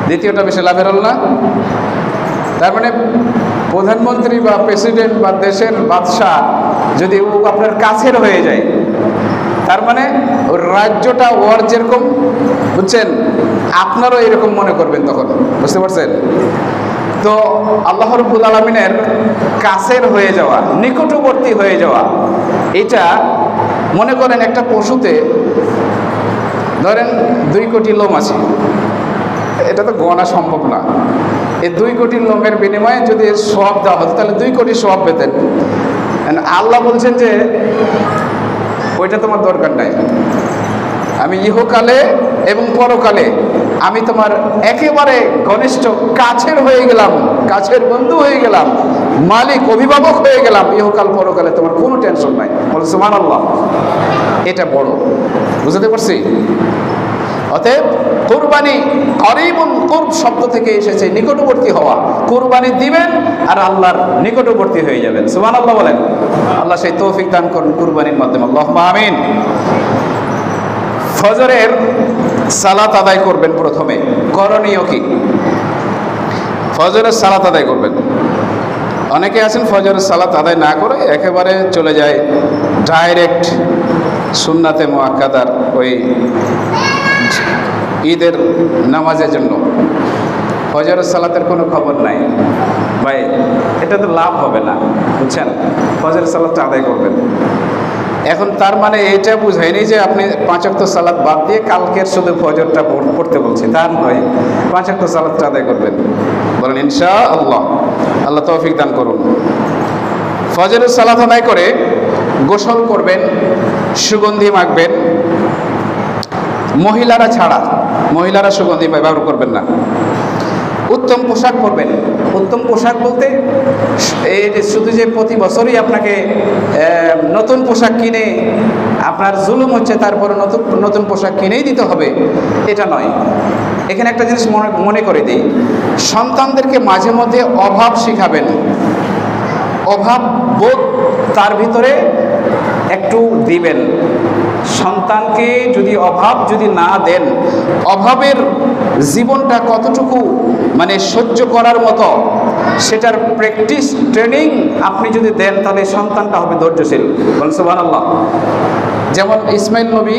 দ্বিতীয়টা বেশি লাভের হলো না? তার মানে প্রধানমন্ত্রী বা প্রেসিডেন্ট বা দেশের বাদশাহ যদি ও আপনার কাছের হয়ে যায় তার মানে ওর রাজ্যটা ওর যেরকম, বুঝছেন, আপনারও এরকম মনে করবেন তখন, বুঝতে পারছেন? তো আল্লাহ রাব্বুল আলামিনের কাছের হয়ে যাওয়া, নিকটবর্তী হয়ে যাওয়া, এটা মনে করেন একটা পশুতে ধরেন 2 কোটি লোম আছে, এটা তো গণা সম্ভব না। এই 2 কোটি লোমের বিনিময়ে যদি এর সওয়াব দেওয়া হতো তাহলে 2 কোটি সওয়াব পেতেন। আল্লাহ বলছেন যে ওইটা তোমার দরকার নাই, আমি ইহকালে এবং পরকালে আমি তোমার একেবারে ঘনিষ্ঠ কাছের হয়ে গেলাম, কাছের বন্ধু হয়ে গেলাম, মালিক অভিভাবক হয়ে গেলাম, ইহকাল পরকালে তোমার কোনো টেনশন নাই। বলে সুবহানাল্লাহ। এটা বড়, বুঝতে পারছি? অতএব কুরবানি করিবুন, কুরব শব্দ থেকে এসেছে নিকটবর্তী হওয়া। কুরবানি দিবেন আর আল্লাহর নিকটবর্তী হয়ে যাবেন। সুবহানাল্লাহ বলেন। আল্লাহ সেই তৌফিক দান করুন কুরবানির মাধ্যমে, আল্লাহুম্মা আমিন। ফজরের সালাত আদায় করবেন প্রথমে। করণীয় কি? ফজরের সালাত আদায় করবেন। অনেকে আছেন ফজরের সালাত আদায় না করে একেবারে চলে যায় ডাইরেক্ট সুন্নাতে মুআক্কাদার ওই ঈদের নামাজের জন্য। ফজরের সালাতের কোনো খবর নাই ভাই, এটা তো লাভ হবে না, বুঝছেন? ফজরের সালাতটা আদায় করবেন। এখন তার মানে এটা বুঝায়নি যে আপনি 5 ওয়াক্ত সালাত বাদ দিয়ে কালকের শুধু ফজরটা পড়তে বলছি, তার নয়। 5 ওয়াক্ত সালাতটা আদায় করবেন। বলেন ইনশাআল্লাহ। আল্লাহ তৌফিক দান করুন। ফজরের সালাত আদায় করে গোসল করবেন, সুগন্ধি মাখবেন। মহিলারা ছাড়া, মহিলারা সুগন্ধি ব্যবহার করবেন না। উত্তম পোশাক পরবেন। উত্তম পোশাক বলতে এই যে শুধু যে প্রতি বছরই আপনাকে নতুন পোশাক কিনে আপনার জুলুম হচ্ছে তারপরে নতুন পোশাক কিনেই দিতে হবে, এটা নয়। এখানে একটা জিনিস মনে করে দিই, সন্তানদেরকে মাঝে মধ্যে অভাব শিখাবেন। অভাব বোধ তার ভিতরে একটু দিবেন। সন্তানকে যদি অভাব যদি না দেন, অভাবের জীবনটা কতটুকু মানে সহ্য করার মতো সেটার প্র্যাকটিস ট্রেনিং আপনি যদি দেন তাহলে সন্তানটা হবে ধৈর্যশীল। বলেন সুবহানাল্লাহ। যেমন ইসমাইল নবী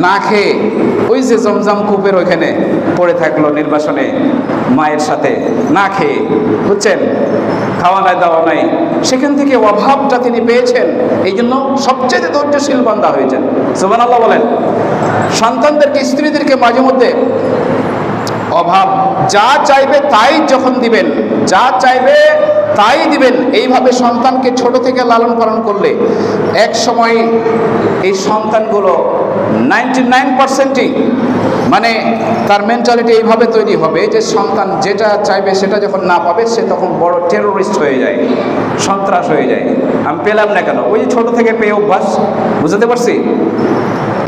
না খেয়ে ওই যে জমজম কূপের ওইখানে পড়ে থাকলো নির্বাসনে মায়ের সাথে, না খেয়ে, বুঝছেন, খাওয়া নাই দাওয়া নাই, সেখান থেকে অভাবটা তিনি পেয়েছেন, এই জন্য সবচেয়ে ধৈর্যশীল বান্দা হয়েছেন। সুবহানাল্লাহ বলেন। সন্তানদেরকে, স্ত্রীদেরকে মাঝে মধ্যে অভাব যা চাইবে তাই যখন দিবেন, যা চাইবে তাই দিবেন, এইভাবে সন্তানকে ছোট থেকে লালন পালন করলে এক সময় এই সন্তানগুলো 99%ই মানে তার মেন্টালিটি এইভাবে তৈরি হবে যে সন্তান যেটা চাইবে সেটা যখন না পাবে সে তখন বড় টেরোরিস্ট হয়ে যায়, সন্ত্রাস হয়ে যায়। আমি পেলাম না কেন, ওই যে ছোট থেকে পেয়ে অভ্যাস। বুঝতে পারছি?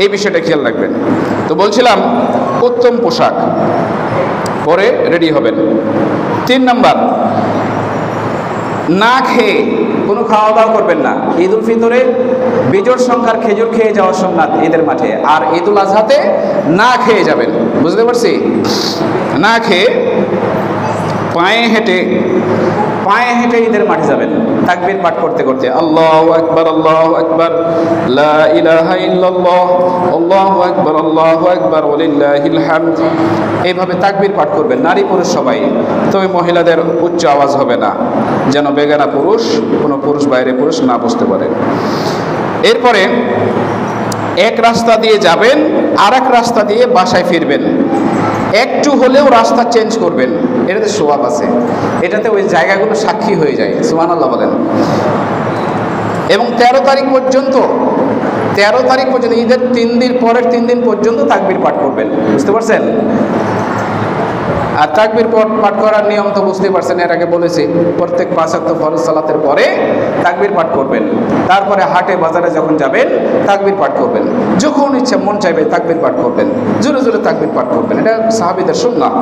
এই বিষয়টা খেয়াল রাখবেন। তো বলছিলাম উত্তম পোশাক পরে রেডি হবেন। 3 নাম্বার, না খেয়ে কোনো খাওয়া দাওয়া করবেন না। ঈদ উল ফিতরে বিজোড় সংখ্যার খেজুর খেয়ে যাওয়া সুন্নাত ঈদের মাঠে, আর ঈদ উল আজহাতে না খেয়ে যাবেন। বুঝতে পারছি? না খেয়ে পায়ে হেঁটে ঈদের মাঠে যাবেন, তাকবীর পাঠ করতে করতে আল্লাহু আকবার আল্লাহু আকবার লা ইলাহা ইল্লাল্লাহ আল্লাহু আকবার ওয়ালিল্লাহিল হামদ, এইভাবে তাকবীর পাঠ করবেন নারী পুরুষ সবাই। তবে মহিলাদের উচ্চ আওয়াজ হবে না, যেন বেগানা পুরুষ, কোনো পুরুষ বাইরে পুরুষ না বুঝতে পারে। এরপরে এক রাস্তা দিয়ে যাবেন, আর এক রাস্তা দিয়ে বাসায় ফিরবেন। একটু হলেও রাস্তা চেঞ্জ করবেন, এটাতে সওয়াব আছে, এটাতে ওই জায়গাগুলো সাক্ষী হয়ে যায়। সুবহানাল্লাহ বলেন। এবং 13 তারিখ পর্যন্ত ঈদের 3 দিন পরের 3 দিন পর্যন্ত তাকবীর পাঠ করবেন। বুঝতে পারছেন? আর তাকবীর পাঠ করার নিয়ম তো বুঝতে পারছেন, এর আগে বলেছি। প্রত্যেক 5 ওয়াক্ত ফরজ সালাতের পরে তাকবীর পাঠ করবেন। তারপরে হাটে বাজারে যখন যাবেন তাকবীর পাঠ করবেন, যখন ইচ্ছা মন চাইবে তাকবীর পাঠ করবেন, জোরে জোরে তাকবীর পাঠ করবেন। এটা সাহাবীদের সুন্নাত।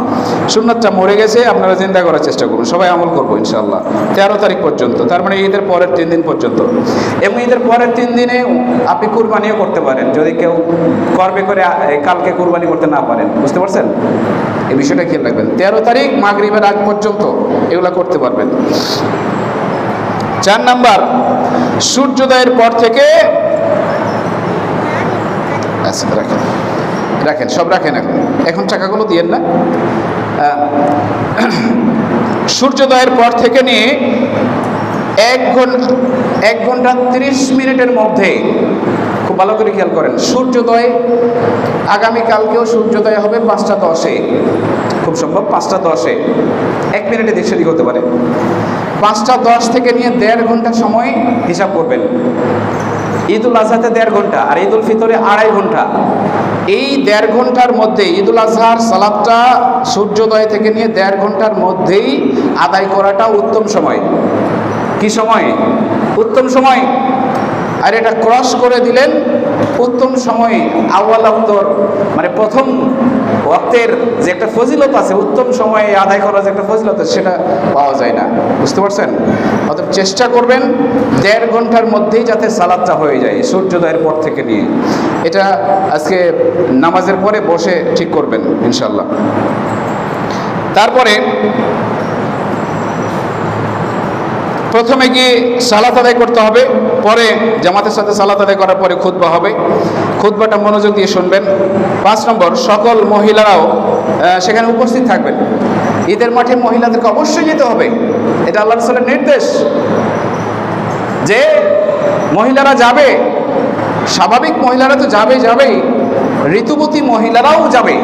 সুন্নাতটা মরে গেছে, আপনারা চিন্তা করার চেষ্টা করুন, সবাই আমল করবো ইনশাআল্লাহ 13 তারিখ পর্যন্ত, তার মানে ঈদের পরের 3 দিন পর্যন্ত। এবং ঈদের পরের 3 দিনে আপনি কুরবানিও করতে পারেন, যদি কেউ করবে করে কালকে কুরবানি করতে না পারেন। বুঝতে পারছেন? এই বিষয়টা খেয়াল রাখবেন। 13 তারিখ মাগরিবের আগ পর্যন্ত এগুলা করতে পারবেন। 4 নাম্বার, সূর্যোদয়ের পর থেকে আচ্ছা রাখেন রাখেন, সব রাখেন, এখন টাকাগুলো দিয়েন না। সূর্যোদয়ের পর থেকে নিয়ে 1 ঘন্টা 30 মিনিটের মধ্যে, খুব ভালো করে খেয়াল করেন, সূর্যোদয় আগামীকালকেও সূর্যোদয় হবে 5টা 10-এ, খুব সম্ভব 5টা 10-এ, 1 মিনিটে দিক সেদিক হতে পারে। 5টা 10 থেকে নিয়ে 1.5 ঘন্টা সময় হিসাব করবেন। ঈদুল আজহাতে 1.5 ঘন্টা আর ঈদুল ফিতরে 2.5 ঘন্টা। এই 1.5 ঘন্টার মধ্যে ঈদুল আজহার সালাতটা সূর্যোদয় থেকে নিয়ে 1.5 ঘন্টার মধ্যেই আদায় করাটা উত্তম সময়। কি সময়? উত্তম সময়। আর এটা ক্রস করে দিলেন উত্তম সময়, আউয়াল ওয়াক্তর, মানে প্রথম ওয়াক্তের যে একটা ফজিলত আছে, উত্তম সময়ে আদায় করার যে একটা ফজিলত আছে, সেটা পাওয়া যায় না। বুঝতে পারছেন? অতএব চেষ্টা করবেন 1.5 ঘন্টার মধ্যেই যাতে সালাতটা হয়ে যায় সূর্যোদয়ের পর থেকে নিয়ে। এটা আজকে নামাজের পরে বসে ঠিক করবেন ইনশাল্লাহ। তারপরে প্রথমে গিয়ে সালাত আদায় করতে হবে, পরে জামাতের সাথে সালাত আদায় করার পরে খুতবা হবে। খুতবাটা মনোযোগ দিয়ে শুনবেন। 5 নম্বর, সকল মহিলারাও সেখানে উপস্থিত থাকবেন। ঈদের মাঠে মহিলাদেরকে অবশ্যই যেতে হবে, এটা আল্লাহ রাসূলের নির্দেশ যে মহিলারা যাবে। স্বাভাবিক মহিলারা তো যাবেই, ঋতুবতী মহিলারাও যাবে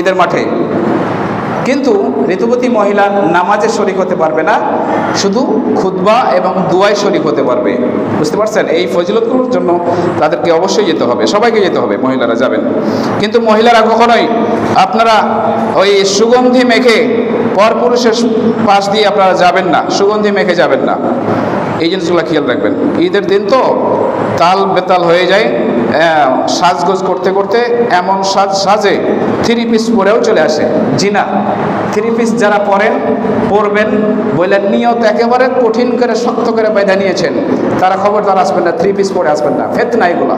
ঈদের মাঠে। কিন্তু ঋতুবতী মহিলা নামাজে শরীক হতে পারবে না, শুধু খুতবা এবং দুয়ায় শরীক হতে পারবে। বুঝতে পারছেন? এই ফজিলতগুলোর জন্য তাদেরকে অবশ্যই যেতে হবে, সবাইকে যেতে হবে, মহিলারা যাবেন। কিন্তু মহিলারা কখনোই আপনারা ওই সুগন্ধি মেখে পরপুরুষের পাশ দিয়ে আপনারা যাবেন না, সুগন্ধি মেখে যাবেন না। এই জিনিসগুলো খেয়াল রাখবেন। ঈদের দিন তো তাল বেতাল হয়ে যায়, সাজগোজ করতে করতে এমন সাজে 3 পিস পরেও চলে আসে। জিনা 3 পিস যারা পরবেন বললেন, নিয়ত একেবারে কঠিন করে শক্ত করে বেঁধে নিয়েছেন, তারা খবরদার আসবেন না, 3 পিস পরে আসবেন না। ফিতনা এগুলা।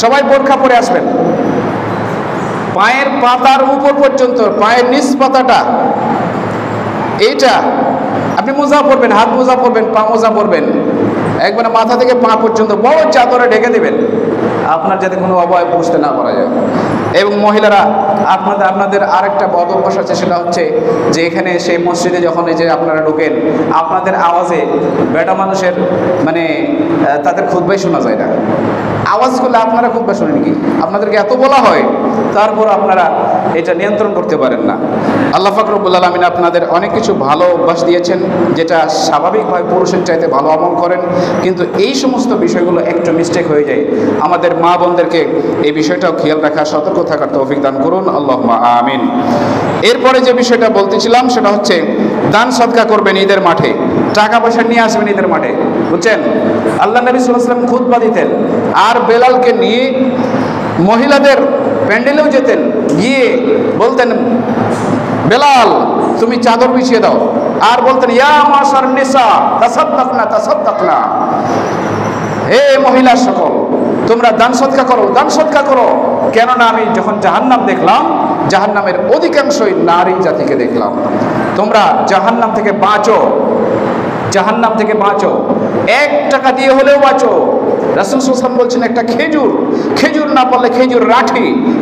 সবাই বোরখা পরে আসবেন। পায়ের পাতার উপর পর্যন্ত, পায়ের নিচ পাতাটা, এইটা আপনি মোজা পরবেন, হাত মোজা পরবেন, পা মোজা পরবেন, একবারে মাথা থেকে পা পর্যন্ত বড় চাদরে ঢেকে দেবেন, আপনার যাতে কোনো অবয়ব বুঝতে না পারা যায়। এবং মহিলারা আপনাদের আরেকটা বদ অভ্যাস আছে, সেটা হচ্ছে যে এখানে সেই মসজিদে যখন এই যে আপনারা ঢোকেন, আপনাদের আওয়াজে বেটা মানুষের মানে তাদের খুতবাই শোনা যায় না। আওয়াজ করলে আপনারা খুতবা শোনেন কি? আপনাদেরকে এত বলা হয়, তারপর আপনারা এটা নিয়ন্ত্রণ করতে পারেন না। আল্লাহ পাক রব্বুল আলামিন আপনাদের অনেক কিছু ভালো অভ্যাস দিয়েছেন, যেটা স্বাভাবিকভাবে পুরুষের চাইতে ভালো আমল করেন, কিন্তু এই সমস্ত বিষয়গুলো একটু মিস্টেক হয়ে যায়। আমাদের মা বোনদেরকে এই বিষয়টাও খেয়াল রাখা, সতর্ক থাকার তৌফিক দান করুন, আল্লাহুম্মা আমিন। এরপরে যে বিষয়টা বলতেছিলাম সেটা হচ্ছে দান সদকা করবেন ঈদের মাঠে, টাকা পয়সা নিয়ে আসবেন ঈদের মাঠে। বুঝছেন? আল্লাহ নবী সাল্লাল্লাহু আলাইহি ওয়াসাল্লাম খুতবা দিতেন, আর বেলালকে নিয়ে মহিলাদের প্যান্ডেলেও যেতেন, গিয়ে বলতেন, বেলাল তুমি চাদর বিছিয়ে দাও, আর বলতেন, ইয়া মাশার নিসা তাসাদ্দাকনা তাসাদ্দাকনা, হে মহিলা সকল তোমরা দান সদকা করো, দান সদকা করো। কেননা আমি যখন জাহান্নাম দেখলাম, জাহান্নামের অধিকাংশই নারী জাতিকে দেখলাম। তোমরা জাহান্নাম থেকে বাঁচো, জাহান্নাম থেকে বাঁচো, 1 টাকা দিয়ে হলেও বাঁচো। রাসূল সাল্লাল্লাহু আলাইহি ওয়াসাল্লাম বলছেন, একটা খেজুর না পারলে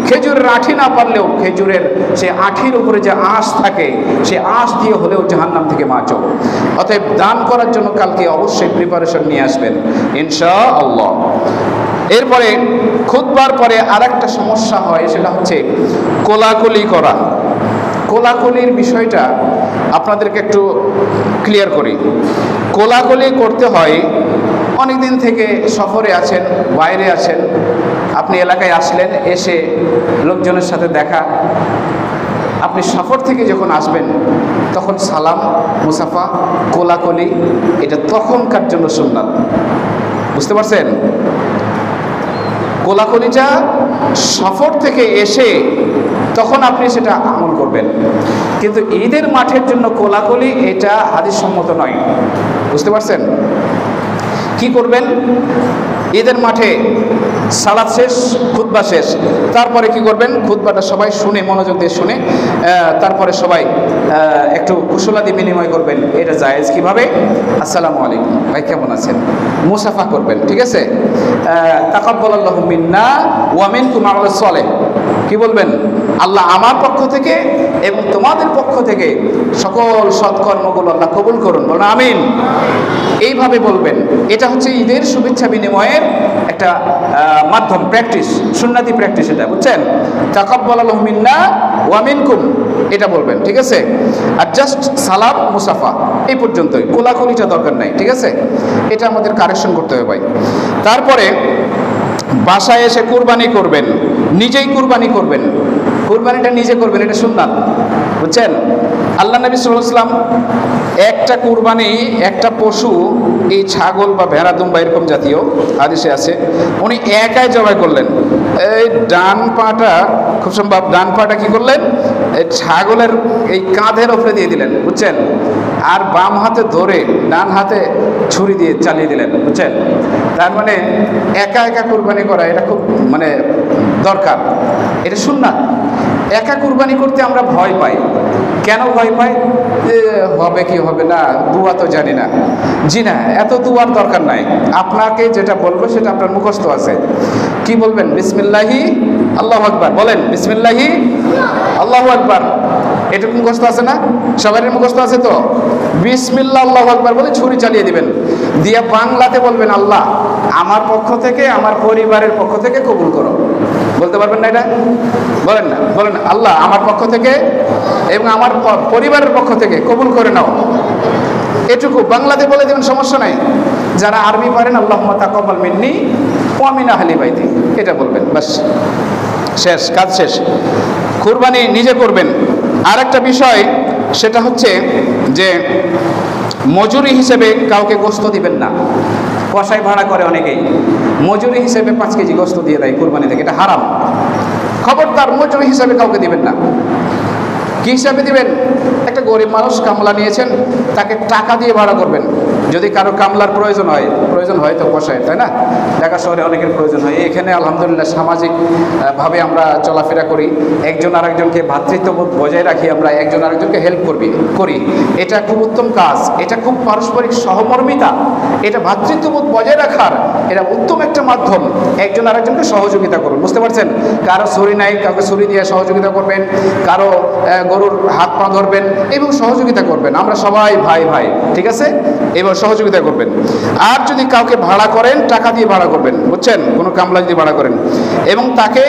খেজুর রাঠি না পারলেও খেজুরের সে আঠির উপরে যে আঁশ থাকে, সে আঁশ দিয়ে হলেও জাহান্নাম থেকে বাঁচো। অতএব দান করার জন্য কালকে অবশ্যই প্রিপারেশন নিয়ে আসবেন ইনশাআল্লাহ। এরপরে খুতবার পরে আরেকটা সমস্যা হয়, সেটা হচ্ছে কোলাকুলি করা। কোলাকুলির বিষয়টা আপনাদেরকে একটু ক্লিয়ার করি। কোলাকুলি করতে হয়, অনেক দিন থেকে সফরে আছেন, বাইরে আছেন, আপনি এলাকায় আসলেন, এসে লোকজনের সাথে দেখা, আপনি সফর থেকে যখন আসবেন তখন সালাম মুসাফা কোলাকুলি, এটা তখনকার জন্য সুন্নাত। বুঝতে পারছেন? কোলাকুলিটা সফর থেকে এসে তখন আপনি সেটা আমল করবেন, কিন্তু ঈদের মাঠের জন্য কোলাকুলি এটা হাদিস সম্মত নয়। বুঝতে পারছেন? কি করবেন? ঈদের মাঠে সালাত শেষ, খুতবা শেষ, তারপরে কি করবেন, খুতবাটা সবাই শুনে, মনোযোগ দিয়ে শুনে তারপরে সবাই একটু কুশলাদি বিনিময় করবেন। এটা জায়েজ কিভাবে? আসসালামু আলাইকুম ভাই, কেমন আছেন, মুসাফা করবেন, ঠিক আছে। তাকাব্বালাল্লাহু মিন্না ওয়া মিনকুম আমালুস সালেহ, কি বলবেন, আল্লাহ আমার পক্ষ থেকে এবং তোমাদের পক্ষ থেকে সকল সৎকর্মগুলো আল্লাহ কবুল করুন, বলুন আমিন। এইভাবে বলবেন। এটা হচ্ছে ঈদের শুভেচ্ছা বিনিময়ের একটা মাধ্যম, প্র্যাকটিস, সুন্নাতি প্র্যাকটিস এটা, বুঝছেন। তাকাব্বালাল্লাহু মিন্না ওয়া মিনকুম এটা বলবেন, ঠিক আছে। আর জাস্ট সালাম মুসাফা এই পর্যন্তই, কোলাকুলিটা দরকার নাই, ঠিক আছে। এটা আমাদের কারেকশন করতে হবে ভাই। তারপরে বাসায় এসে কুরবানি করবেন, নিজেই কুরবানি করবেন, কুরবানিটা নিজে করবেন, এটা সুন্নাত, বুঝছেন। আল্লাহ নবী সাল্লাল্লাহু আলাইহি ওয়াসাল্লাম একটা কুরবানি, একটা পশু, এই ছাগল বা ভেড়া দুম্বা এরকম জাতীয় হাদিসে আছে, উনি একাই জবাই করলেন। এই ডান পাটা, খুব সম্ভব ডান পাটা কি করলেন, এই ছাগলের এই কাঁধের ওপরে দিয়ে দিলেন, বুঝছেন। আর বাম হাতে ধরে ডান হাতে ছুরি দিয়ে চালিয়ে দিলেন, বুঝছেন। তার মানে একা একা কুরবানি করা এটা খুব মানে দরকার, এটা সুন্নাত। একা কুরবানি করতে আমরা ভয় পাই। কেন ভয় পাই? হবে কি হবে না, দুয়া তো জানি না। জি না, এত দুয়ার দরকার নাই। আপনাকে যেটা বলবো সেটা আপনার মুখস্থ আছে। কি বলবেন? বিসমিল্লাহি আল্লাহু আকবার, বলেন বিসমিল্লাহি আল্লাহু আকবার, এটুকু মুখস্থ আছে না? সবারই মুখস্থ আছে তো? বিসমিল্লাহ আল্লাহু আকবার বলে ছুরি চালিয়ে দিবেন, দিয়ে বাংলাতে বলবেন, আল্লাহ আমার পক্ষ থেকে, আমার পরিবারের পক্ষ থেকে কবুল করো। বলতে পারবেন না এটা? বলেন না, বলেন আল্লাহ আমার পক্ষ থেকে এবং আমার পরিবারের পক্ষ থেকে কবুল করে নাও। এটুকু বাংলাতে বলে দেবেন, সমস্যা নাই। যারা আরবি পারেন, আল্লাহুম্মা তাকাব্বাল মিন্নি ওয়া মিন আহলি বাইতি, এটা বলবেন, বাস, শেষ, কাজ শেষ। কুরবানি নিজে করবেন। আর একটা বিষয়, সেটা হচ্ছে যে মজুরি হিসেবে কাউকে গোশত দিবেন না। কষাই ভাড়া করে অনেকেই, মজুরি হিসেবে 5 কেজি গোশত দিয়ে দেয় কুরবানি থেকে, এটা হারাম। খবরদার মজুরি হিসেবে কাউকে দিবেন না। কি হিসাবে দিবেন? একটা গরিব মানুষ কামলা নিয়েছেন, তাকে টাকা দিয়ে ভাড়া করবেন। যদি কারো কামলার প্রয়োজন হয় তো কষায়, তাই না? ঢাকা শহরে অনেকের প্রয়োজন হয়। এখানে আলহামদুলিল্লাহ সামাজিকভাবে আমরা চলাফেরা করি, একজন আরেকজনকে ভ্রাতৃত্ববোধ বজায় রাখি, আমরা একজন আরেকজনকে হেল্প করি। এটা খুব উত্তম কাজ, এটা খুব পারস্পরিক সহমর্মিতা, এটা ভ্রাতৃত্ববোধ বজায় রাখার এটা উত্তম একটা মাধ্যম। একজন আরেকজনকে সহযোগিতা করুন, বুঝতে পারছেন। কারো ছুরি নাই, কাউকে ছুরি দিয়ে সহযোগিতা করবেন, কারো গরুর হাত পা ধরবেন এবং সহযোগিতা করবেন। আমরা সবাই ভাই ভাই, ঠিক আছে? এবার সহযোগিতা করবেন। আর যদি কাউকে ভাড়া করেন, টাকা দিয়ে ভাড়া করবেন, বুঝছেন, কোনো কামলা যদি ভাড়া করেন, এবং তাকে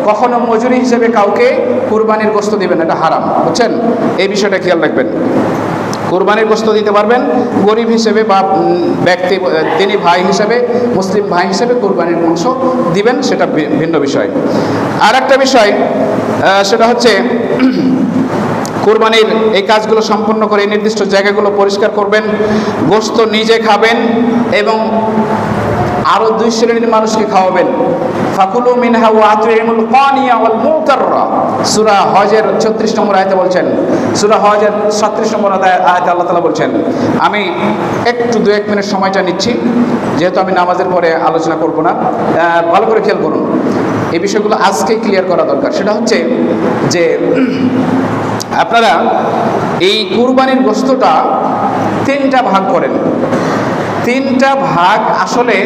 কখনো মজুরি হিসেবে কাউকে কুরবানির গোশত দিবেন, এটা হারাম, বুঝছেন। এই বিষয়টা খেয়াল রাখবেন। কুরবানির গোশত দিতে পারবেন গরিব হিসেবে বা ব্যক্তি, তিনি ভাই হিসেবে, মুসলিম ভাই হিসেবে কুরবানির অংশ দিবেন, সেটা ভিন্ন বিষয়। আর একটা বিষয়, সেটা হচ্ছে কুরবানির এই কাজগুলো সম্পন্ন করে এই নির্দিষ্ট জায়গাগুলো পরিষ্কার করবেন, গোশত নিজে খাবেন এবং আরো 2 শ্রেণীর মানুষকে খাওয়াবেন। ফাকুলু মিনহা ওয়া আতইমুল কানিয়া ওয়াল মুতাররা, সূরা হজের 36 নম্বর আয়াতে বলছেন, সূরা হজের 37 নম্বর আয়াতে আল্লাহ তাআলা বলছেন। আমি একটু 2-1 মিনিট সময়টা নিচ্ছি, যেহেতু আমি নামাজের পরে আলোচনা করব না, ভালো করে খেয়াল করুন। এই বিষয়গুলো আজকেই ক্লিয়ার করা দরকার। সেটা হচ্ছে যে আপনারা এই কুরবানির গোশতটা 3টা ভাগ করেন। 3টা ভাগ আসলে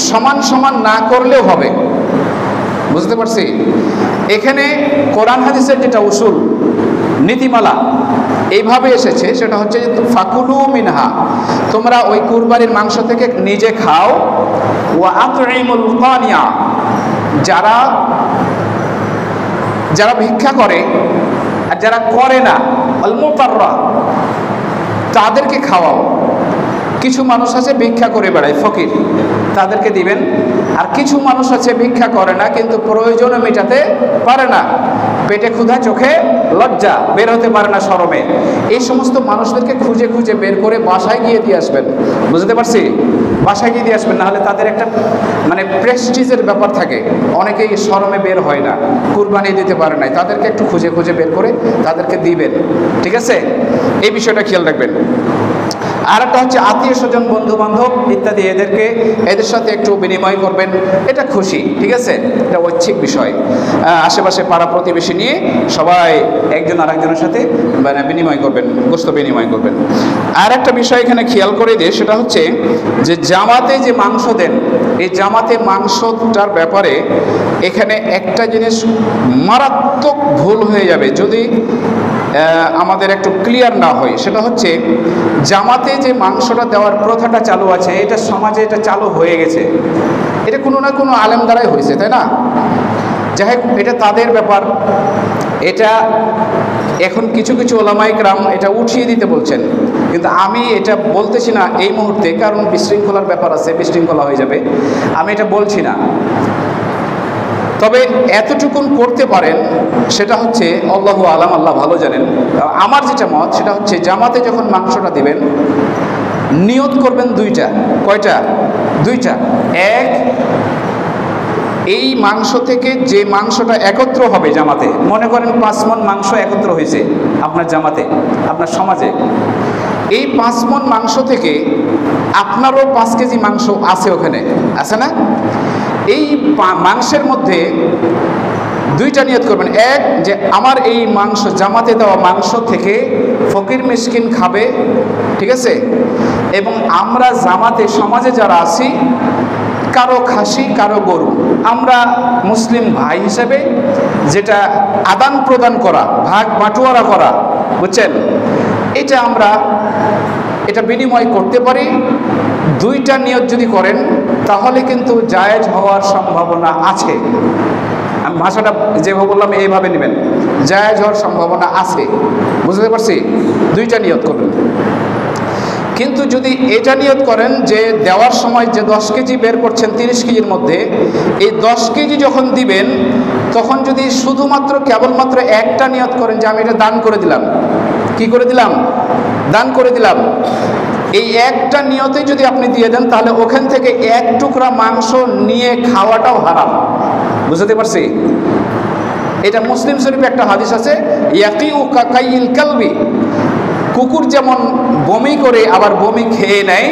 সমান সমান না করলেও হবে, বুঝতে পারছি। এখানে কোরআন হাদিসের যেটা উসুল, নীতিমালা এইভাবে এসেছে, সেটা হচ্ছে যে ফাকুলু মিনহা, তোমরা ওই কুরবানির মাংস থেকে নিজে খাও। ওয়া আতইমুল কানিয়া, যারা ভিক্ষা করে আর যারা করে না, আল মুতাররা, তাদেরকে খাওয়াও। কিছু মানুষ আছে ভিক্ষা করে বেড়ায়, ফকির, তাদেরকে দিবেন। আর কিছু মানুষ আছে ভিক্ষা করে না কিন্তু প্রয়োজনে মেটাতে পারে না, পেটে ক্ষুধা, চোখে লজ্জা, বের হতে পারে না শরমে। এই সমস্ত মানুষদেরকে খুঁজে খুঁজে বের করে বাসায় গিয়ে দিয়ে আসবেন, বুঝতে পারছি। বাসায় গিয়ে দিয়ে আসবেন, নাহলে তাদের একটা মানে প্রেস্টিজের ব্যাপার থাকে, অনেকেই শরমে বের হয় না, কুরবানি দিতে পারে না, তাদেরকে একটু খুঁজে খুঁজে বের করে তাদেরকে দিবেন, ঠিক আছে? এই বিষয়টা খেয়াল রাখবেন। আর একটা হচ্ছে আত্মীয় স্বজন, বন্ধু বান্ধব ইত্যাদি, এদের সাথে একটু বিনিময় করবেন, এটা খুশি, ঠিক আছে, এটা ঐচ্ছিক বিষয়। আশেপাশে পাড়া প্রতিবেশী নিয়ে সবাই একজন আরেকজনের সাথে মানে বিনিময় করবেন, গোশত বিনিময় করবেন। আর একটা বিষয় এখানে খেয়াল করে দিয়ে, সেটা হচ্ছে যে জামাতে যে মাংস দেন, এই জামাতে মাংসটার ব্যাপারে এখানে একটা জিনিস মারাত্মক ভুল হয়ে যাবে যদি আমাদের একটু ক্লিয়ার না হয়। সেটা হচ্ছে জামাতে যে মাংসটা দেওয়ার প্রথাটা চালু আছে, এটা সমাজে এটা চালু হয়ে গেছে, এটা কোনো না কোনো আলেম দ্বারাই হয়েছে, তাই না? যাই হোক, এটা তাদের ব্যাপার। এটা এখন কিছু কিছু ওলামায়ে কেরাম এটা উঠিয়ে দিতে বলছেন, কিন্তু আমি এটা বলতেছি না এই মুহূর্তে, কারণ বিশৃঙ্খলার ব্যাপার আছে, বিশৃঙ্খলা হয়ে যাবে, আমি এটা বলছি না। তবে এতটুকুন করতে পারেন, সেটা হচ্ছে আল্লাহু আলাম, আল্লাহ ভালো জানেন। আমার যেটা মত সেটা হচ্ছে জামাতে যখন মাংসটা দিবেন, নিয়ত করবেন দুইটা। কয়টা? দুইটা। এক, এই মাংস থেকে যে মাংসটা একত্র হবে জামাতে, মনে করেন 5 মণ মাংস একত্র হয়েছে আপনার জামাতে, আপনার সমাজে, এই 5 মণ মাংস থেকে আপনারও 5 কেজি মাংস আছে, ওখানে আছে না? এই মাংসের মধ্যে দুইটা নিয়ত করবেন। এক, যে আমার এই মাংস, জামাতে দেওয়া মাংস থেকে ফকির মিসকিন খাবে, ঠিক আছে, এবং আমরা জামাতে সমাজে যারা আছি, কারো খাসি কারো গরু, আমরা মুসলিম ভাই হিসেবে যেটা আদান প্রদান করা, ভাগ বাটোয়ারা করা, বুঝছেন, এটা আমরা এটা বিনিময় করতে পারি। দুইটা নিয়ত যদি করেন তাহলে কিন্তু জায়েজ হওয়ার সম্ভাবনা আছে। আমি ভাষাটা যেভাবে বললাম এইভাবে নেবেন, জায়েজ হওয়ার সম্ভাবনা আছে, বুঝতে পারছি? দুইটা নিয়ত করবেন। কিন্তু যদি এটা নিয়ত করেন যে দেওয়ার সময় যে 10 কেজি বের করছেন 30 কেজির মধ্যে, এই 10 কেজি যখন দিবেন তখন যদি শুধুমাত্র কেবলমাত্র একটা নিয়ত করেন যে আমি এটা দান করে দিলাম, কি করে দিলাম? দান করে দিলাম, এই একটা নিয়তে যদি আপনি দিয়ে দেন, তাহলে ওখান থেকে এক টুকরা মাংস নিয়ে খাওয়াটাও হারাম। বুঝতে পারছি? এটা মুসলিম শরীফে একটা হাদিস আছে, ইয়াকিউ কাকাইল কালবি, কুকুর যেমন বমি করে আবার বমি খেয়ে নেয়,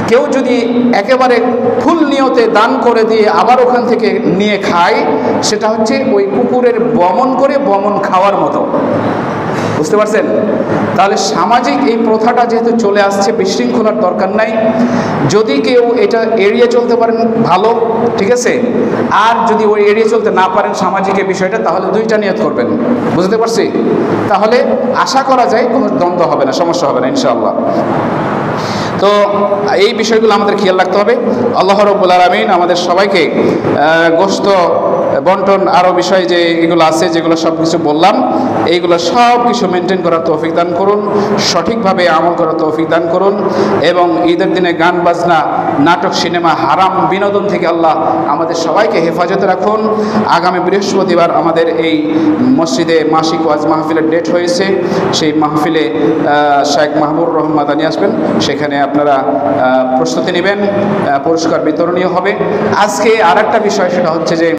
কেউ যদি একেবারে ফুল নিয়তে দান করে দিয়ে আবার ওখান থেকে নিয়ে খায়, সেটা হচ্ছে ওই কুকুরের বমন করে বমন খাওয়ার মতো। বুঝতে পারছেন? তাহলে সামাজিক এই প্রথাটা যেহেতু চলে আসছে, বিশৃঙ্খলার দরকার নাই। যদি কেউ এটা এড়িয়ে চলতে পারেন ভালো, ঠিক আছে, আর যদি ওই এড়িয়ে চলতে না পারেন সামাজিক এই বিষয়টা, তাহলে দুইটা নিয়ত করবেন। বুঝতে পারছি? তাহলে আশা করা যায় কোনো দ্বন্দ্ব হবে না, সমস্যা হবে না ইনশাআল্লাহ। তো এই বিষয়গুলো আমাদের খেয়াল রাখতে হবে। আল্লাহ রাব্বুল আলামিন আমাদের সবাইকে গোশত বন্টন আরও বিষয় যে এগুলো আছে, যেগুলো সব কিছু বললাম, এইগুলো সব কিছু মেনটেন করার তৌফিক দান করুন, সঠিকভাবে আমল করার তৌফিক দান করুন, এবং ঈদের দিনে গান বাজনা, নাটক, সিনেমা, হারাম বিনোদন থেকে আল্লাহ আমাদের সবাইকে হেফাজতে রাখুন। আগামী বৃহস্পতিবার আমাদের এই মসজিদে মাসিক ওয়াজ মাহফিলের ডেট হয়েছে, সেই মাহফিলে শেখ মাহবুব রহমান মাদানী আসবেন, সেখানে আপনারা প্রস্তুতি নেবেন, পুরস্কার বিতরণীয় হবে। আজকে আর একটা বিষয়, সেটা হচ্ছে যে